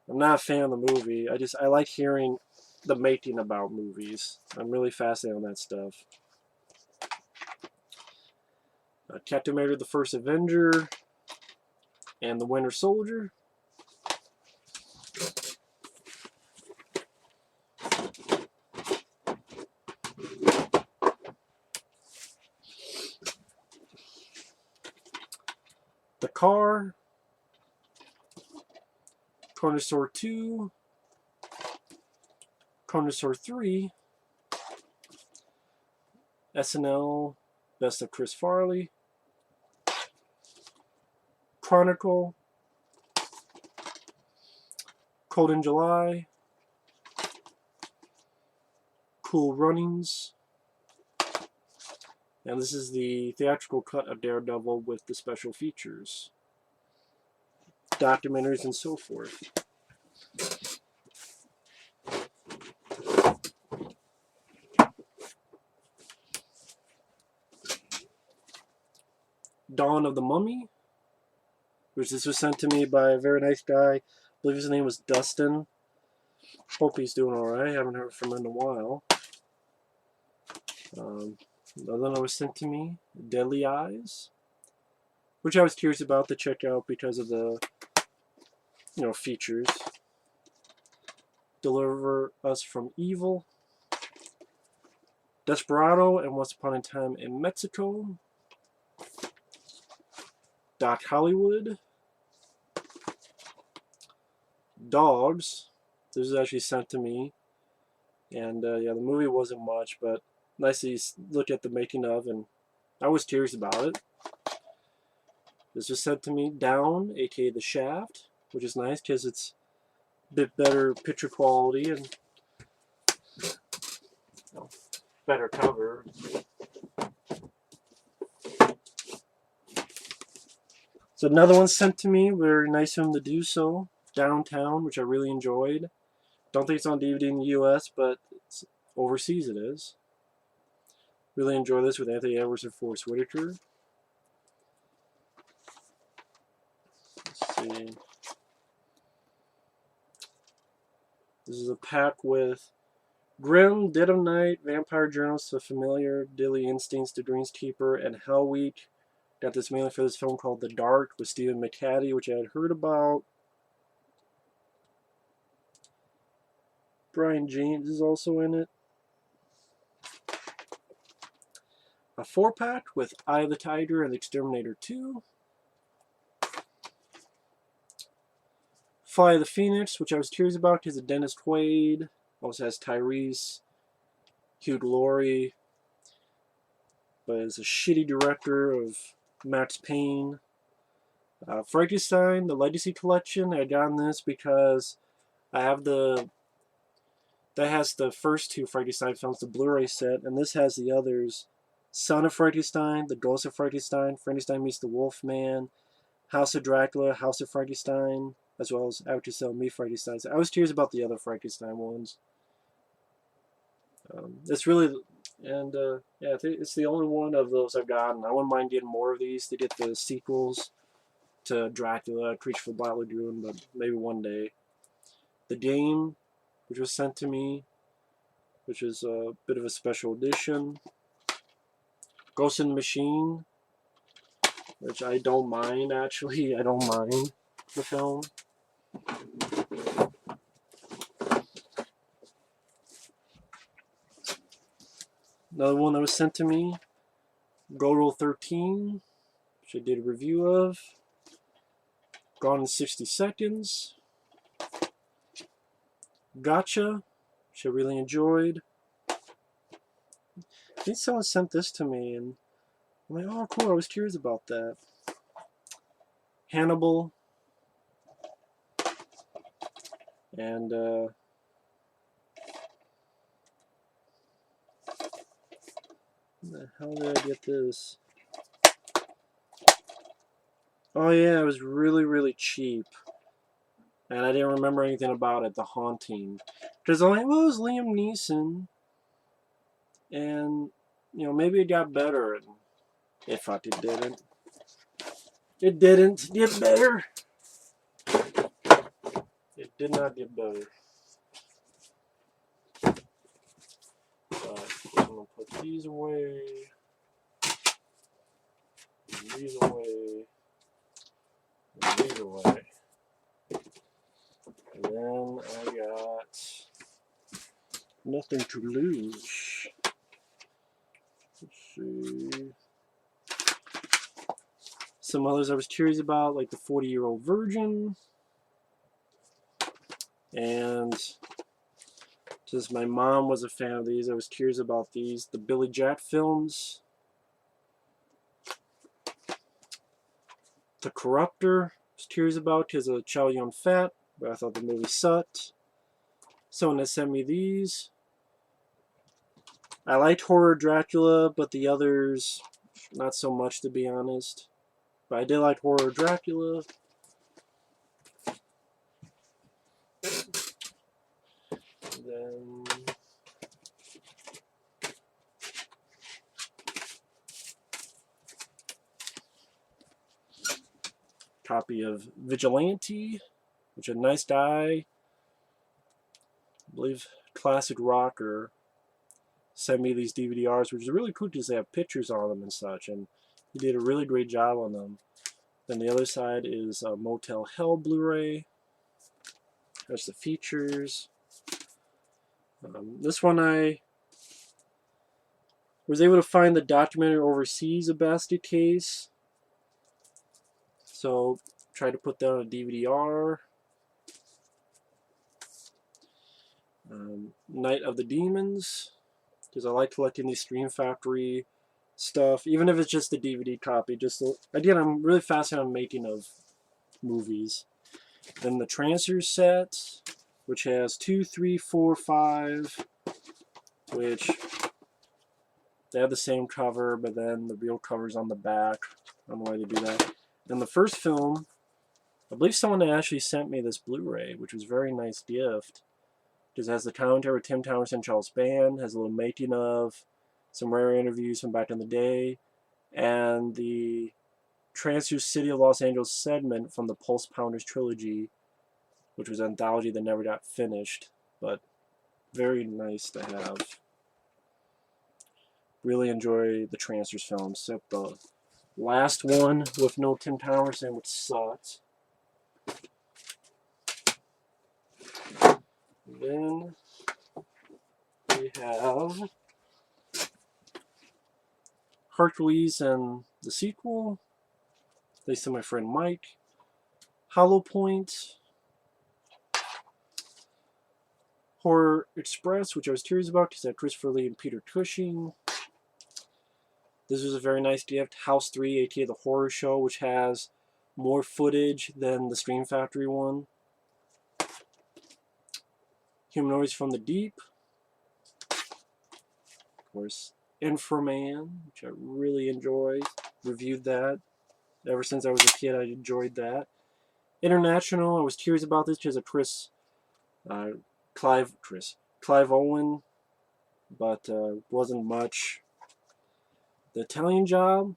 I'm not a fan of the movie. I like hearing the making about movies. I'm really fascinated on that stuff. Captain America: The First Avenger and The Winter Soldier. The Car. Corner Store 2. Corner Store 3. SNL, Best of Chris Farley. Chronicle. Cold in July. Cool Runnings. And this is the theatrical cut of Daredevil with the special features, documentaries, and so forth. Dawn of the Mummy, which this was sent to me by a very nice guy. I believe his name was Dustin. Hope he's doing alright. I haven't heard from him in a while. Another one was sent to me, Deadly Eyes, which I was curious about to check out because of the, you know, features. Deliver Us from Evil. Desperado and Once Upon a Time in Mexico. Doc Hollywood. Dogs. This was actually sent to me. And yeah, the movie wasn't much, but nice to look at the making of, and I was curious about it. This was sent to me. Down, aka The Shaft, which is nice because it's a bit better picture quality and, you know, better cover. So another one sent to me, very nice of him to do so. Downtown, which I really enjoyed. Don't think it's on DVD in the US, but it's overseas it is. Really enjoy this with Anthony Edwards and Forrest Whitaker. Let's see. This is a pack with Grimm, Dead of Night, Vampire Journals to Familiar, Deadly Instincts to Greenskeeper, and Hell Week. Got this mainly for this film called The Dark with Stephen McHattie, which I had heard about. Brian James is also in it. A 4-pack with Eye of the Tiger and Exterminator 2. Fly of the Phoenix, which I was curious about because of Dennis Quaid. Also has Tyrese, Hugh Laurie, but is a shitty director of Max Payne. Frankenstein, the Legacy Collection. I got this because I have that has the first 2 Frankenstein films, the Blu-ray set, and this has the others. Son of Frankenstein, The Ghost of Frankenstein, Frankenstein Meets the Wolfman, House of Dracula, House of Frankenstein, as well as Out to Sell Me Frankenstein. I was curious about the other Frankenstein ones. It's really, And yeah, I think it's the only one of those I've gotten. I wouldn't mind getting more of these to get the sequels to Dracula, Creature from the Black Lagoon, but maybe one day. The Game, which was sent to me, which is a bit of a special edition. Ghost in the Machine, which I don't mind, actually. I don't mind the film. Another one that was sent to me, Go Roll 13, which I did a review of. Gone in 60 Seconds. Gotcha, which I really enjoyed. I think someone sent this to me, and I'm like, oh, cool, I was curious about that. Hannibal. And, how did I get this? Oh yeah, it was really, really cheap. And I didn't remember anything about it, The Haunting. Because I'm like, well, it was Liam Neeson. And, you know, maybe it got better. And in fact, it didn't. It didn't get better. It did not get better. But I'm going to put these away. And these away. And these away. And then I got nothing to lose. Let's see. Some others I was curious about, like the 40-Year-Old Virgin. And since my mom was a fan of these, I was curious about these. The Billy Jack films. The Corruptor, I was curious about because of Chow Yun-fat, but I thought the movie sucked. Someone that sent me these. I liked Horror Dracula, but the others, not so much, to be honest. But I did like Horror Dracula. Then copy of Vigilante, which is a nice guy, I believe Classic Rocker, sent me these DVDRs, which is really cool because they have pictures on them and such, and he did a really great job on them. Then the other side is a Motel Hell Blu-ray. There's the features. This one I was able to find the documentary overseas of Basket Case, so tried to put that on a DVD-R. Night of the Demons, because I like collecting these Stream Factory stuff, even if it's just a DVD copy. Again, I'm really fascinated on making of movies. Then the Transfer set, which has 2, 3, 4, 5, which they have the same cover, but then the real cover's on the back. I don't know why they do that. And the first film, I believe someone actually sent me this Blu-ray, which was a very nice gift. Because it has the commentary with Tim Towers and Charles Band, has a little making of, some rare interviews from back in the day, and the Transfer City of Los Angeles segment from the Pulse Pounders trilogy, which was an anthology that never got finished, but very nice to have. Really enjoy the Transfers films, except the last one with no Tim Towers in, which sucked. Then we have Hercules and the sequel, thanks to my friend Mike. Hollow Point. Horror Express, which I was curious about because I had Christopher Lee and Peter Cushing. This was a very nice gift. House 3, aka The Horror Show, which has more footage than the Stream Factory one. Humanoids from the Deep. Of course, Inframan, which I really enjoy. Reviewed that. Ever since I was a kid, I enjoyed that. International, I was curious about this because of Clive Owen, but wasn't much. The Italian Job,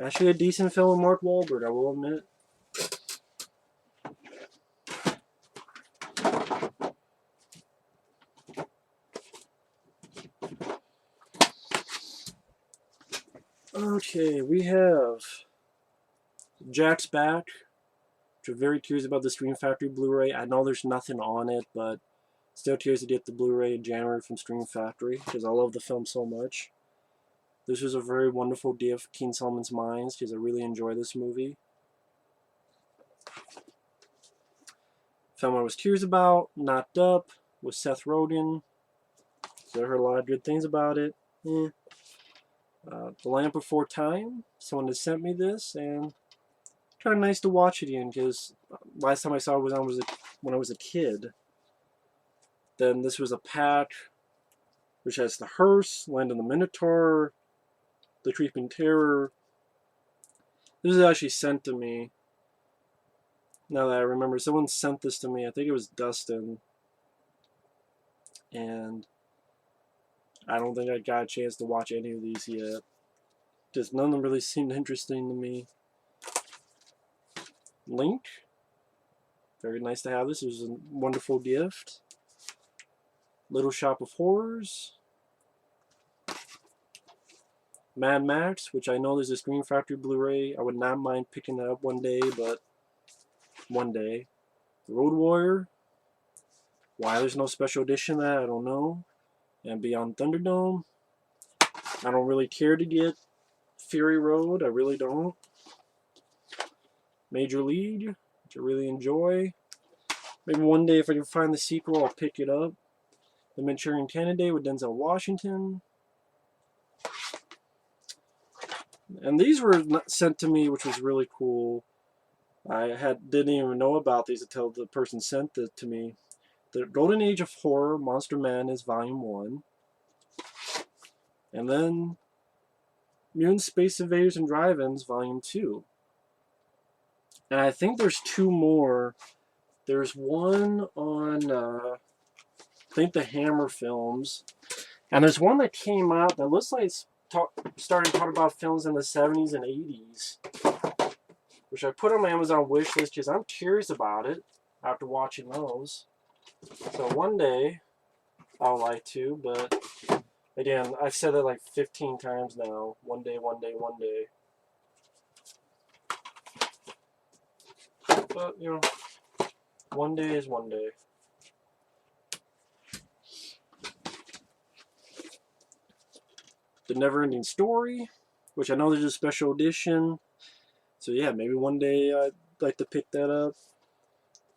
actually a decent film with Mark Wahlberg, I will admit. Okay, we have Jack's Back, which I'm very curious about the Scream Factory Blu-ray. I know there's nothing on it, but still curious to get the Blu-ray in January from Scream Factory, because I love the film so much. This was a very wonderful day of King Solomon's Mines, because I really enjoy this movie. Film I was curious about, Knocked Up, with Seth Rogen. So I heard a lot of good things about it. The Land Before Time, someone had sent me this, and kind of nice to watch it again, because last time I saw it was when I was a kid. Then this was a pack which has The Hearse, Land of the Minotaur, The Creeping Terror. This was actually sent to me. Now that I remember, someone sent this to me. I think it was Dustin. And I don't think I got a chance to watch any of these yet. Just none of them really seemed interesting to me. Link. Very nice to have this. It was a wonderful gift. Little Shop of Horrors. Mad Max, which I know there's a Scream Factory Blu-ray. I would not mind picking that up one day, but one day. Road Warrior. Why there's no special edition of that, I don't know. And Beyond Thunderdome. I don't really care to get Fury Road. I really don't. Major League, which I really enjoy. Maybe one day if I can find the sequel, I'll pick it up. The Manchurian Candidate with Denzel Washington. And these were sent to me, which was really cool. I didn't even know about these until the person sent it to me. The Golden Age of Horror, Monster Madness, Volume 1. And then Mutant Space Invaders and Drive-Ins, Volume 2. And I think there's two more. There's one on, I think the Hammer Films. And there's one that came out that looks like it's starting to talk about films in the 70s and 80s. Which I put on my Amazon wish list because I'm curious about it after watching those. So one day, I'll like to, but again, I've said that like 15 times now. One day, one day, one day. But, you know, one day is one day. The Never-Ending Story, which I know there's a special edition. So yeah, maybe one day I'd like to pick that up.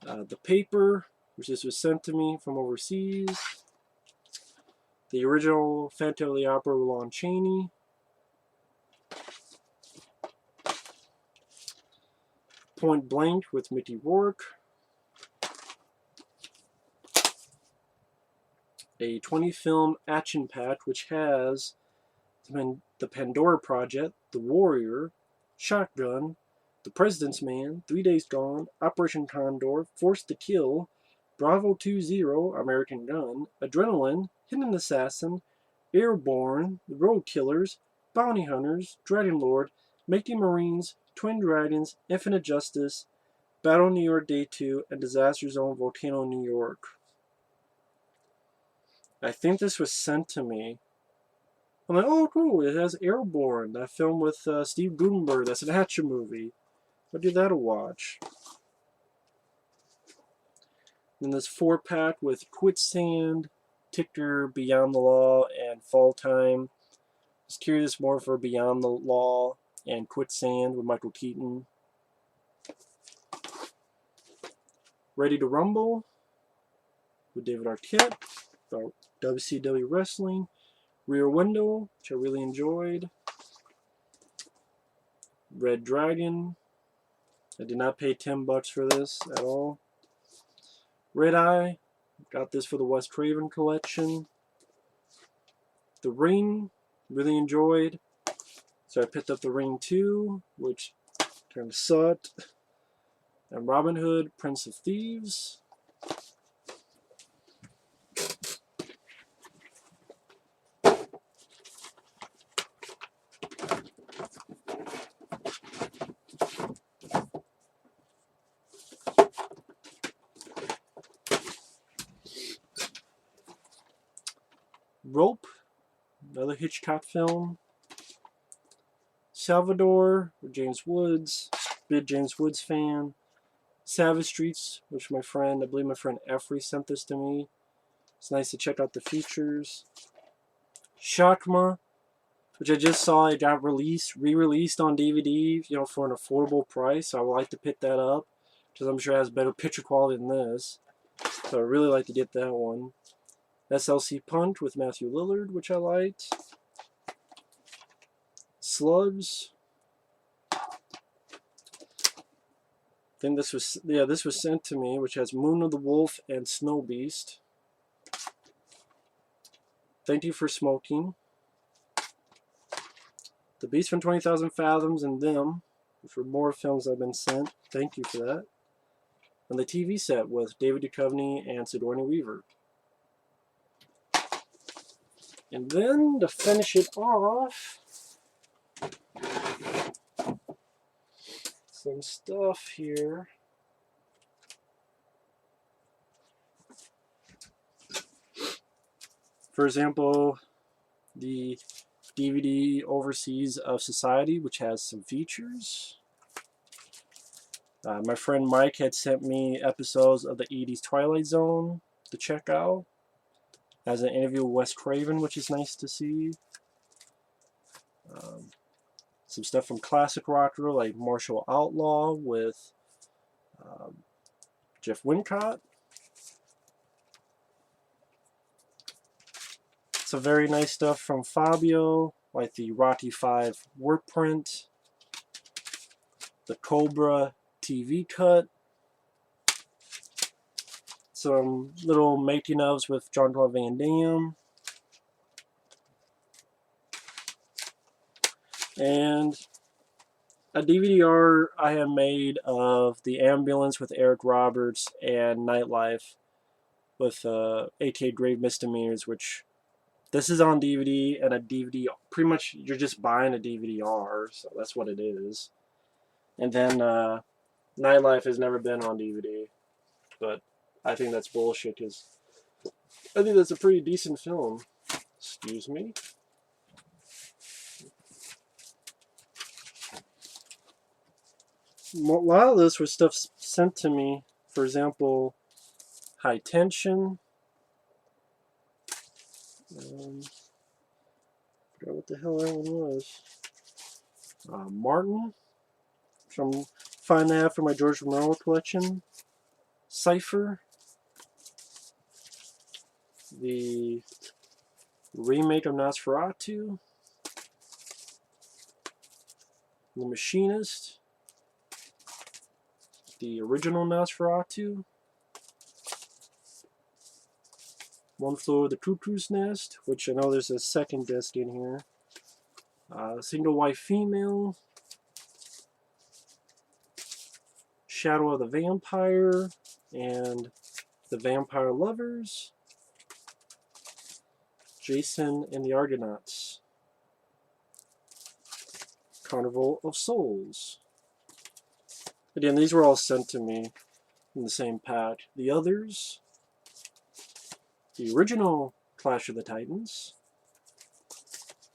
The Paper, which this was sent to me from overseas. The original Phantom of the Opera with Lon Chaney. Point Blank with Mickey Rourke. A 20-film action pack which has the Pandora Project, The Warrior, Shotgun, The President's Man, 3 Days Gone, Operation Condor, Forced to Kill, Bravo 20, American Gun, Adrenaline, Hidden Assassin, Airborne, The Road Killers, Bounty Hunters, Dragon Lord, Mighty Marines, Twin Dragons, Infinite Justice, Battle New York Day 2, and Disaster Zone Volcano New York. I think this was sent to me. I'm like, oh cool, it has Airborne, that film with Steve Gutenberg, that's an action movie. I'll give that a watch. Then this 4-pack with Quicksand, Ticker, Beyond the Law, and Fall Time. I was curious more for Beyond the Law and Quicksand with Michael Keaton. Ready to Rumble with David Arquette about WCW Wrestling. Rear Window, which I really enjoyed. Red Dragon. I did not pay $10 for this at all. Red Eye. Got this for the Wes Craven collection. The Ring. Really enjoyed. So I picked up The Ring 2, which kind of sucked. And Robin Hood, Prince of Thieves. Another Hitchcock film. Salvador, with James Woods, big James Woods fan. Savage Streets, which I believe my friend Effrey sent this to me. It's nice to check out the features. Shakma, which I just saw it got re-released on DVD, for an affordable price. So I would like to pick that up, because I'm sure it has better picture quality than this. So I really like to get that one. SLC Punch with Matthew Lillard, which I liked. Slugs. I think this was sent to me, which has Moon of the Wolf and Snow Beast. Thank You for Smoking. The Beast from 20,000 Fathoms and Them, which were more films I've been sent. Thank you for that. And the TV set with David Duchovny and Sigourney Weaver. And then, to finish it off, some stuff here. For example, the DVD Overseas of Society, which has some features. My friend Mike had sent me episodes of the 80s Twilight Zone to check out. Has an interview with Wes Craven, which is nice to see. Some stuff from classic rock like Martial Outlaw with Jeff Wincott. Some very nice stuff from Fabio, like the Rocky V work print, the Cobra TV cut, some little making ofs with Jean-Claude Van Damme, and a DVD I have made of The Ambulance with Eric Roberts and Nightlife with ATA Grave Misdemeanors, which this is on DVD, and a DVD, pretty much you're just buying a DVD-R, so that's what it is. And then Nightlife has never been on DVD, but I think that's bullshit, because I think that's a pretty decent film. Excuse me. A lot of this was stuff sent to me. For example, High Tension. Forgot what the hell that one was. Martin. From Find That for my George Romero collection. Cypher. The remake of Nosferatu. The Machinist. The original Nosferatu. One Flew Over the Cuckoo's Nest, which I know there's a second disc in here. Single White Female. Shadow of the Vampire and the Vampire Lovers. Jason and the Argonauts. Carnival of Souls. Again, these were all sent to me in the same pack. The Others. The original Clash of the Titans.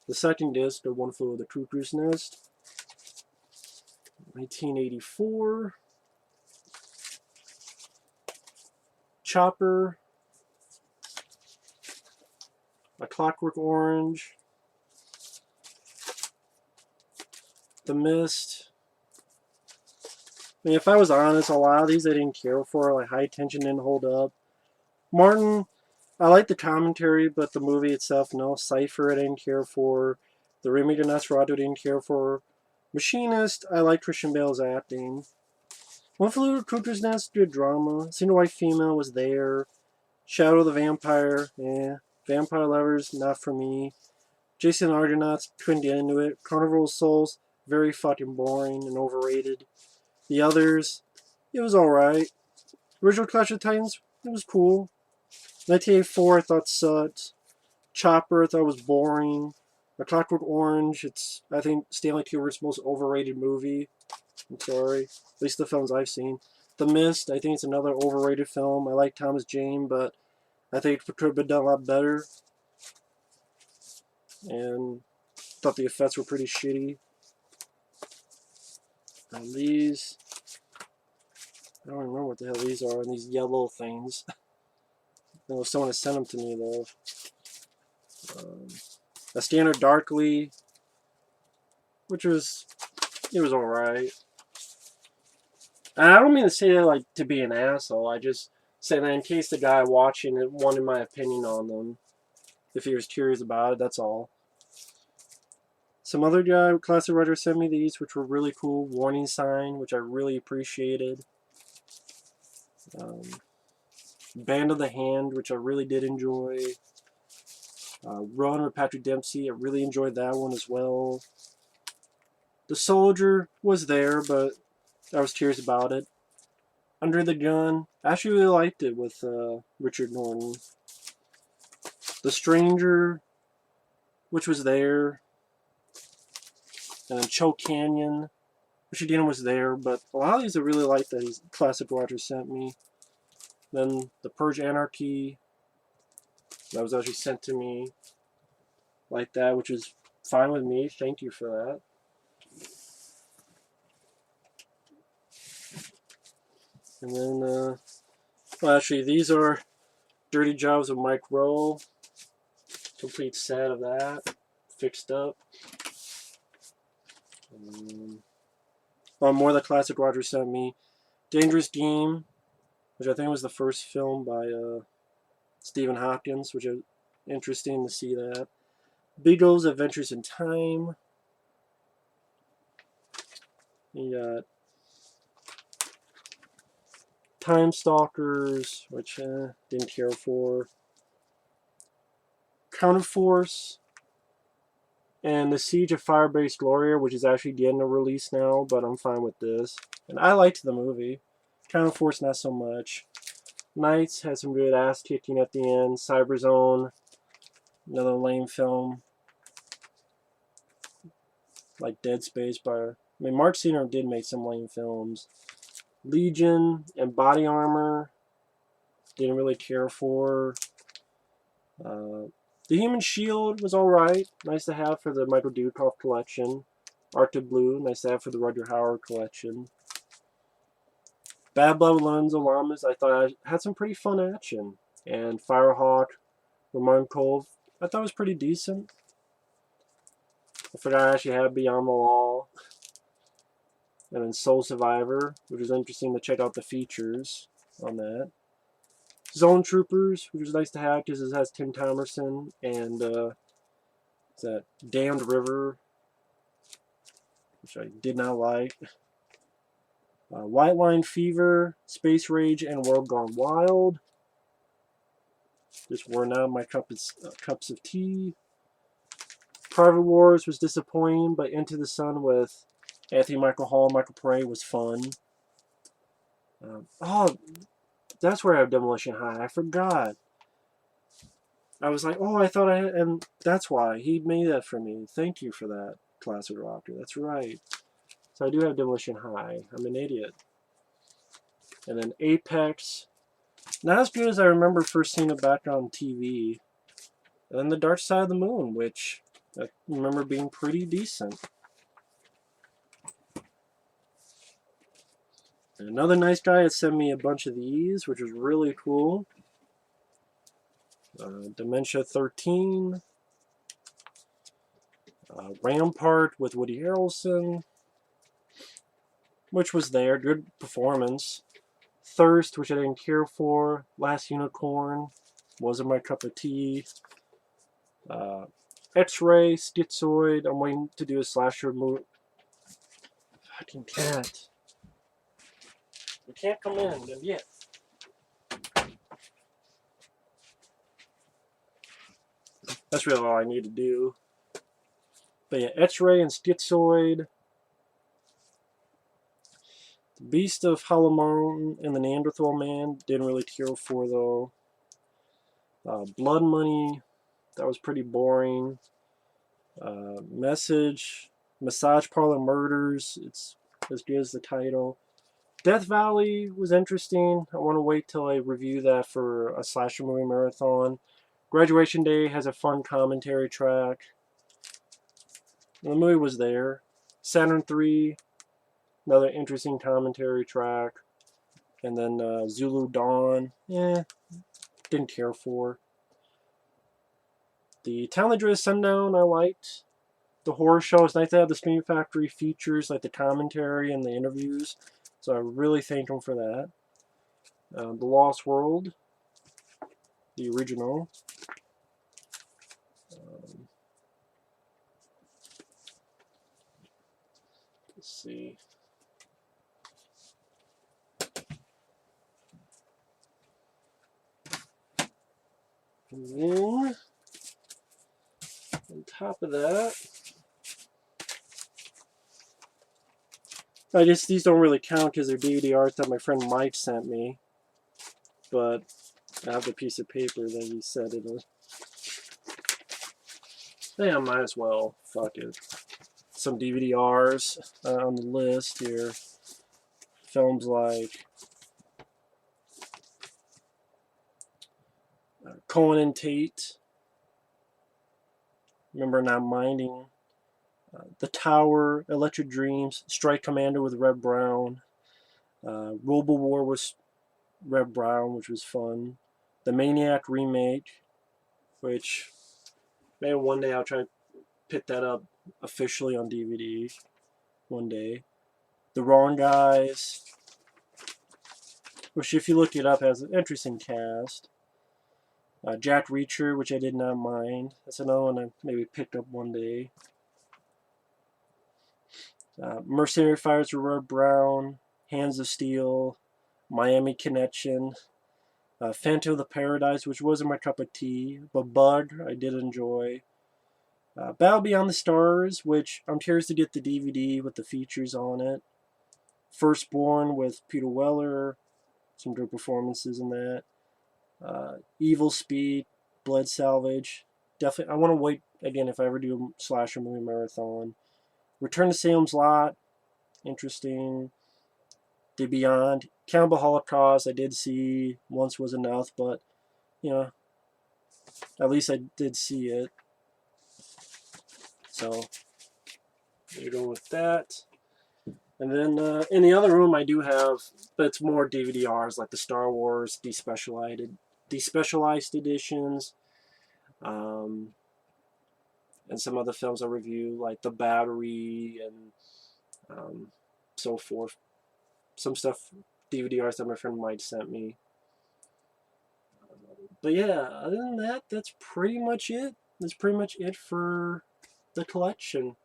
The second disc of One Flew Over the Cuckoo's Nest. 1984. Chopper. A Clockwork Orange. The Mist. I mean, if I was honest, a lot of these I didn't care for. Like High Tension didn't hold up. Martin, I like the commentary, but the movie itself, no. Cypher I didn't care for. The remake of Nosferatu I didn't care for. Machinist, I like Christian Bale's acting. One Flew Over the Cuckoo's Nest, good drama. Single White Female was there. Shadow of the Vampire, eh. Vampire Lovers, not for me. Jason and the Argonauts, couldn't get into it. Carnival of Souls, very fucking boring and overrated. The Others, it was alright. Original Clash of Titans, it was cool. 1984, I thought sucked. Chopper, I thought was boring. A Clockwork Orange, it's, I think, Stanley Kubrick's most overrated movie. I'm sorry. At least the films I've seen. The Mist, I think it's another overrated film. I like Thomas Jane, but I think it could have been done a lot better. and thought the effects were pretty shitty. And these, I don't remember what the hell these are, and these yellow things. I know someone has sent them to me though. A standard Darkly, which was, it was alright. And I don't mean to say that like to be an asshole. I just say that in case the guy watching it wanted my opinion on them, if he was curious about it, that's all. Some other guy, Classic Writer, sent me these, which were really cool. Warning Sign, which I really appreciated. Band of the Hand, which I really did enjoy. Run with Patrick Dempsey, I really enjoyed that one as well. The Soldier was there, but I was curious about it. Under the Gun, I actually really liked it with Richard Norton. The Stranger, which was there. And then Choke Canyon, which again was there, but a lot of these I really liked that his Classic Watchers sent me. Then The Purge Anarchy, that was actually sent to me like that, which is fine with me. Thank you for that. And then, well, actually, these are Dirty Jobs of Mike Rowe. Complete set of that, fixed up. More of the Classic Roger sent me. Dangerous Game, which I think was the first film by Stephen Hopkins, which is interesting to see that. Beagle's Adventures in Time. You got Time Stalkers, which didn't care for. Counterforce. And The Siege of Firebase Gloria, which is actually getting a release now, but I'm fine with this. And I liked the movie. Counterforce, not so much. Knights had some good ass kicking at the end. Cyberzone, another lame film. Like Dead Space. I mean, Mark Cena did make some lame films. Legion and Body Armor, didn't really care for. The Human Shield was alright. Nice to have for the Michael Dudikoff collection. Arctic Blue, nice to have for the Roger Howard collection. Bad Blood with Lorenzo Lamas, I thought I had some pretty fun action. And Firehawk, Ramon Cove, I thought was pretty decent. I forgot I actually had Beyond the Law. And then Soul Survivor, which was interesting to check out the features on that. Zone Troopers, which was nice to have because it has Tim Thomerson and it's that Damned River, which I did not like. White Line Fever, Space Rage, and World Gone Wild. Just were not my cups of tea. Private Wars was disappointing, but Into the Sun with Anthony Michael Hall and Michael Paré was fun. Oh, that's where I have Demolition High. I forgot. I was like, oh, I thought I had, and that's why. He made that for me. Thank you for that, Classic Rocker. That's right. So I do have Demolition High. I'm an idiot. And then Apex. Not as good as I remember first seeing it back on TV. And then The Dark Side of the Moon, which I remember being pretty decent. And another nice guy had sent me a bunch of these, which was really cool. Dementia 13. Rampart with Woody Harrelson, which was there. Good performance. Thirst, which I didn't care for. Last Unicorn, wasn't my cup of tea. X-Ray, Schizoid. I'm waiting to do a slasher movie. Fucking cat. You can't come in yet. That's really all I need to do. But yeah, X-Ray and Schizoid. The Beast of Hollow Mountain and the Neanderthal Man, didn't really care for though. Blood Money, that was pretty boring. Massage Parlor Murders, it's as good as the title. Death Valley was interesting. I want to wait till I review that for a slasher movie marathon. Graduation Day has a fun commentary track. And the movie was there. Saturn 3, another interesting commentary track. And then Zulu Dawn, didn't care for. The Town That Dreaded Sundown, I liked. The horror show, it's nice to have the Scream Factory features, like the commentary and the interviews. So I really thank them for that. The Lost World, the original. Um, let's see. And then, on top of that, I guess these don't really count because they're DVD art that my friend Mike sent me. But I have the piece of paper that he said it was. Yeah, I might as well. Fuck it. Some DVD-Rs on the list here. Films like Cohen and Tate. Remember Not Minding. The Tower, Electric Dreams, Strike Commando with Red Brown. Robo War was Red Brown, which was fun. The Maniac remake, which maybe one day I'll try to pick that up officially on DVD. One day. The Wrong Guys, which if you look it up has an interesting cast. Jack Reacher, which I did not mind. That's another one I maybe picked up one day. Mercenary Fires with Red Brown, Hands of Steel, Miami Connection, Phantom of the Paradise, which wasn't my cup of tea, but Bug, I did enjoy. Battle Beyond the Stars, which I'm curious to get the DVD with the features on it. Firstborn with Peter Weller, some good performances in that. Evil Speed, Blood Salvage. Definitely, I want to wait again if I ever do a slasher movie marathon. Return to Salem's Lot, interesting. The Beyond, Cannibal Holocaust, I did see. Once Was Enough, but you know, at least I did see it. So there you go with that. And then in the other room I do have, but it's more DVD-Rs like the Star Wars despecialized editions, and some other films I review like The Battery and so forth. Some stuff DVD-Rs that my friend Mike sent me. But yeah, other than that, that's pretty much it. That's pretty much it for the collection.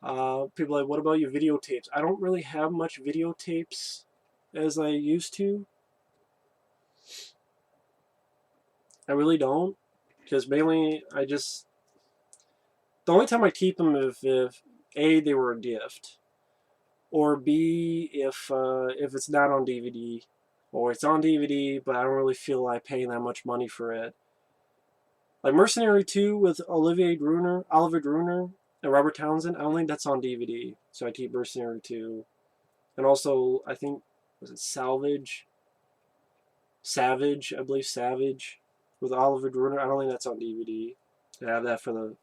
People are like, what about your videotapes? I don't really have much videotapes as I used to. I really don't. Because mainly, the only time I keep them if A, they were a gift. Or B, if it's not on DVD. Or it's on DVD, but I don't really feel like paying that much money for it. Like Mercenary 2 with Oliver Gruner, and Robert Townsend, I don't think that's on DVD. So I keep Mercenary 2. And also, I think, was it Savage, I believe Savage, with Oliver Gruner. I don't think that's on DVD. I have that for the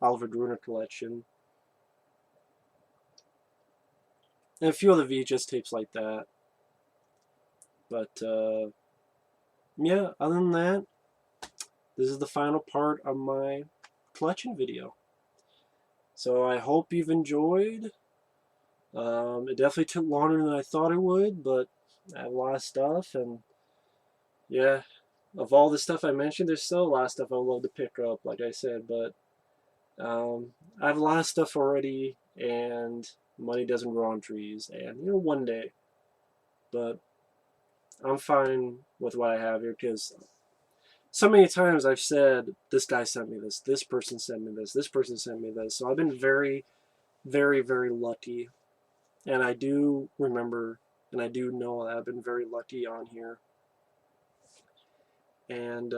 Oliver Gruner collection. And a few other VHS tapes like that. But, yeah, other than that, this is the final part of my collection video. So I hope you've enjoyed. It definitely took longer than I thought it would, but I have a lot of stuff, and yeah, of all the stuff I mentioned, there's still a lot of stuff I would love to pick up, like I said, but I have a lot of stuff already, and money doesn't grow on trees, and one day, but I'm fine with what I have here, because so many times I've said, this guy sent me this person sent me this person sent me this, so I've been very, very, very lucky, and I do remember, and I do know that I've been very lucky on here, and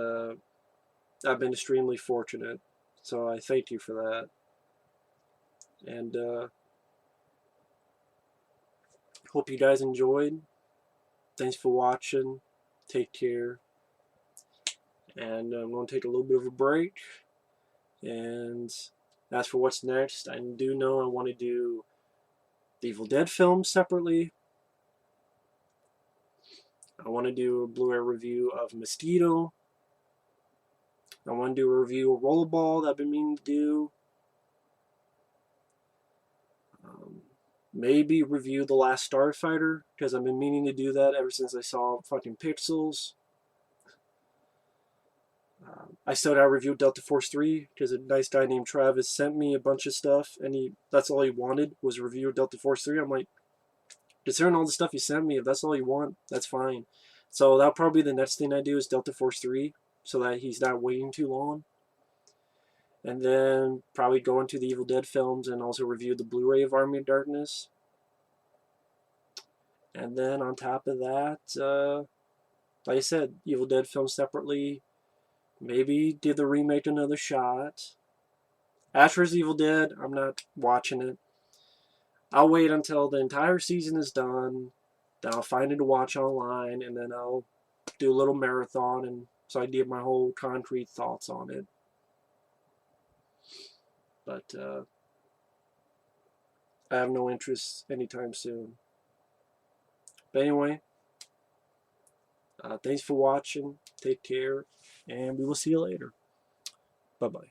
I've been extremely fortunate, so I thank you for that. And hope you guys enjoyed. Thanks for watching. Take care. And I'm going to take a little bit of a break. And As for what's next, I do know I want to do the Evil Dead films separately. I want to do a Blu-ray review of Mosquito. I want to do a review of Rollerball that I've been meaning to do. Maybe review The Last Starfighter, because I've been meaning to do that ever since I saw fucking Pixels. I said I reviewed Delta Force 3 because a nice guy named Travis sent me a bunch of stuff, and that's all he wanted was a review of Delta Force 3. I'm like, considering all the stuff you sent me, if that's all you want, that's fine. So that'll probably be the next thing I do is Delta Force 3, so that he's not waiting too long. And then probably go into the Evil Dead films and also review the Blu-ray of Army of Darkness. And then on top of that, like I said, Evil Dead films separately. Maybe give the remake another shot. Ash vs. Evil Dead, I'm not watching it. I'll wait until the entire season is done. Then I'll find it to watch online, and then I'll do a little marathon, and so I get my whole concrete thoughts on it. But I have no interest anytime soon. But anyway, thanks for watching. Take care, and we will see you later. Bye-bye.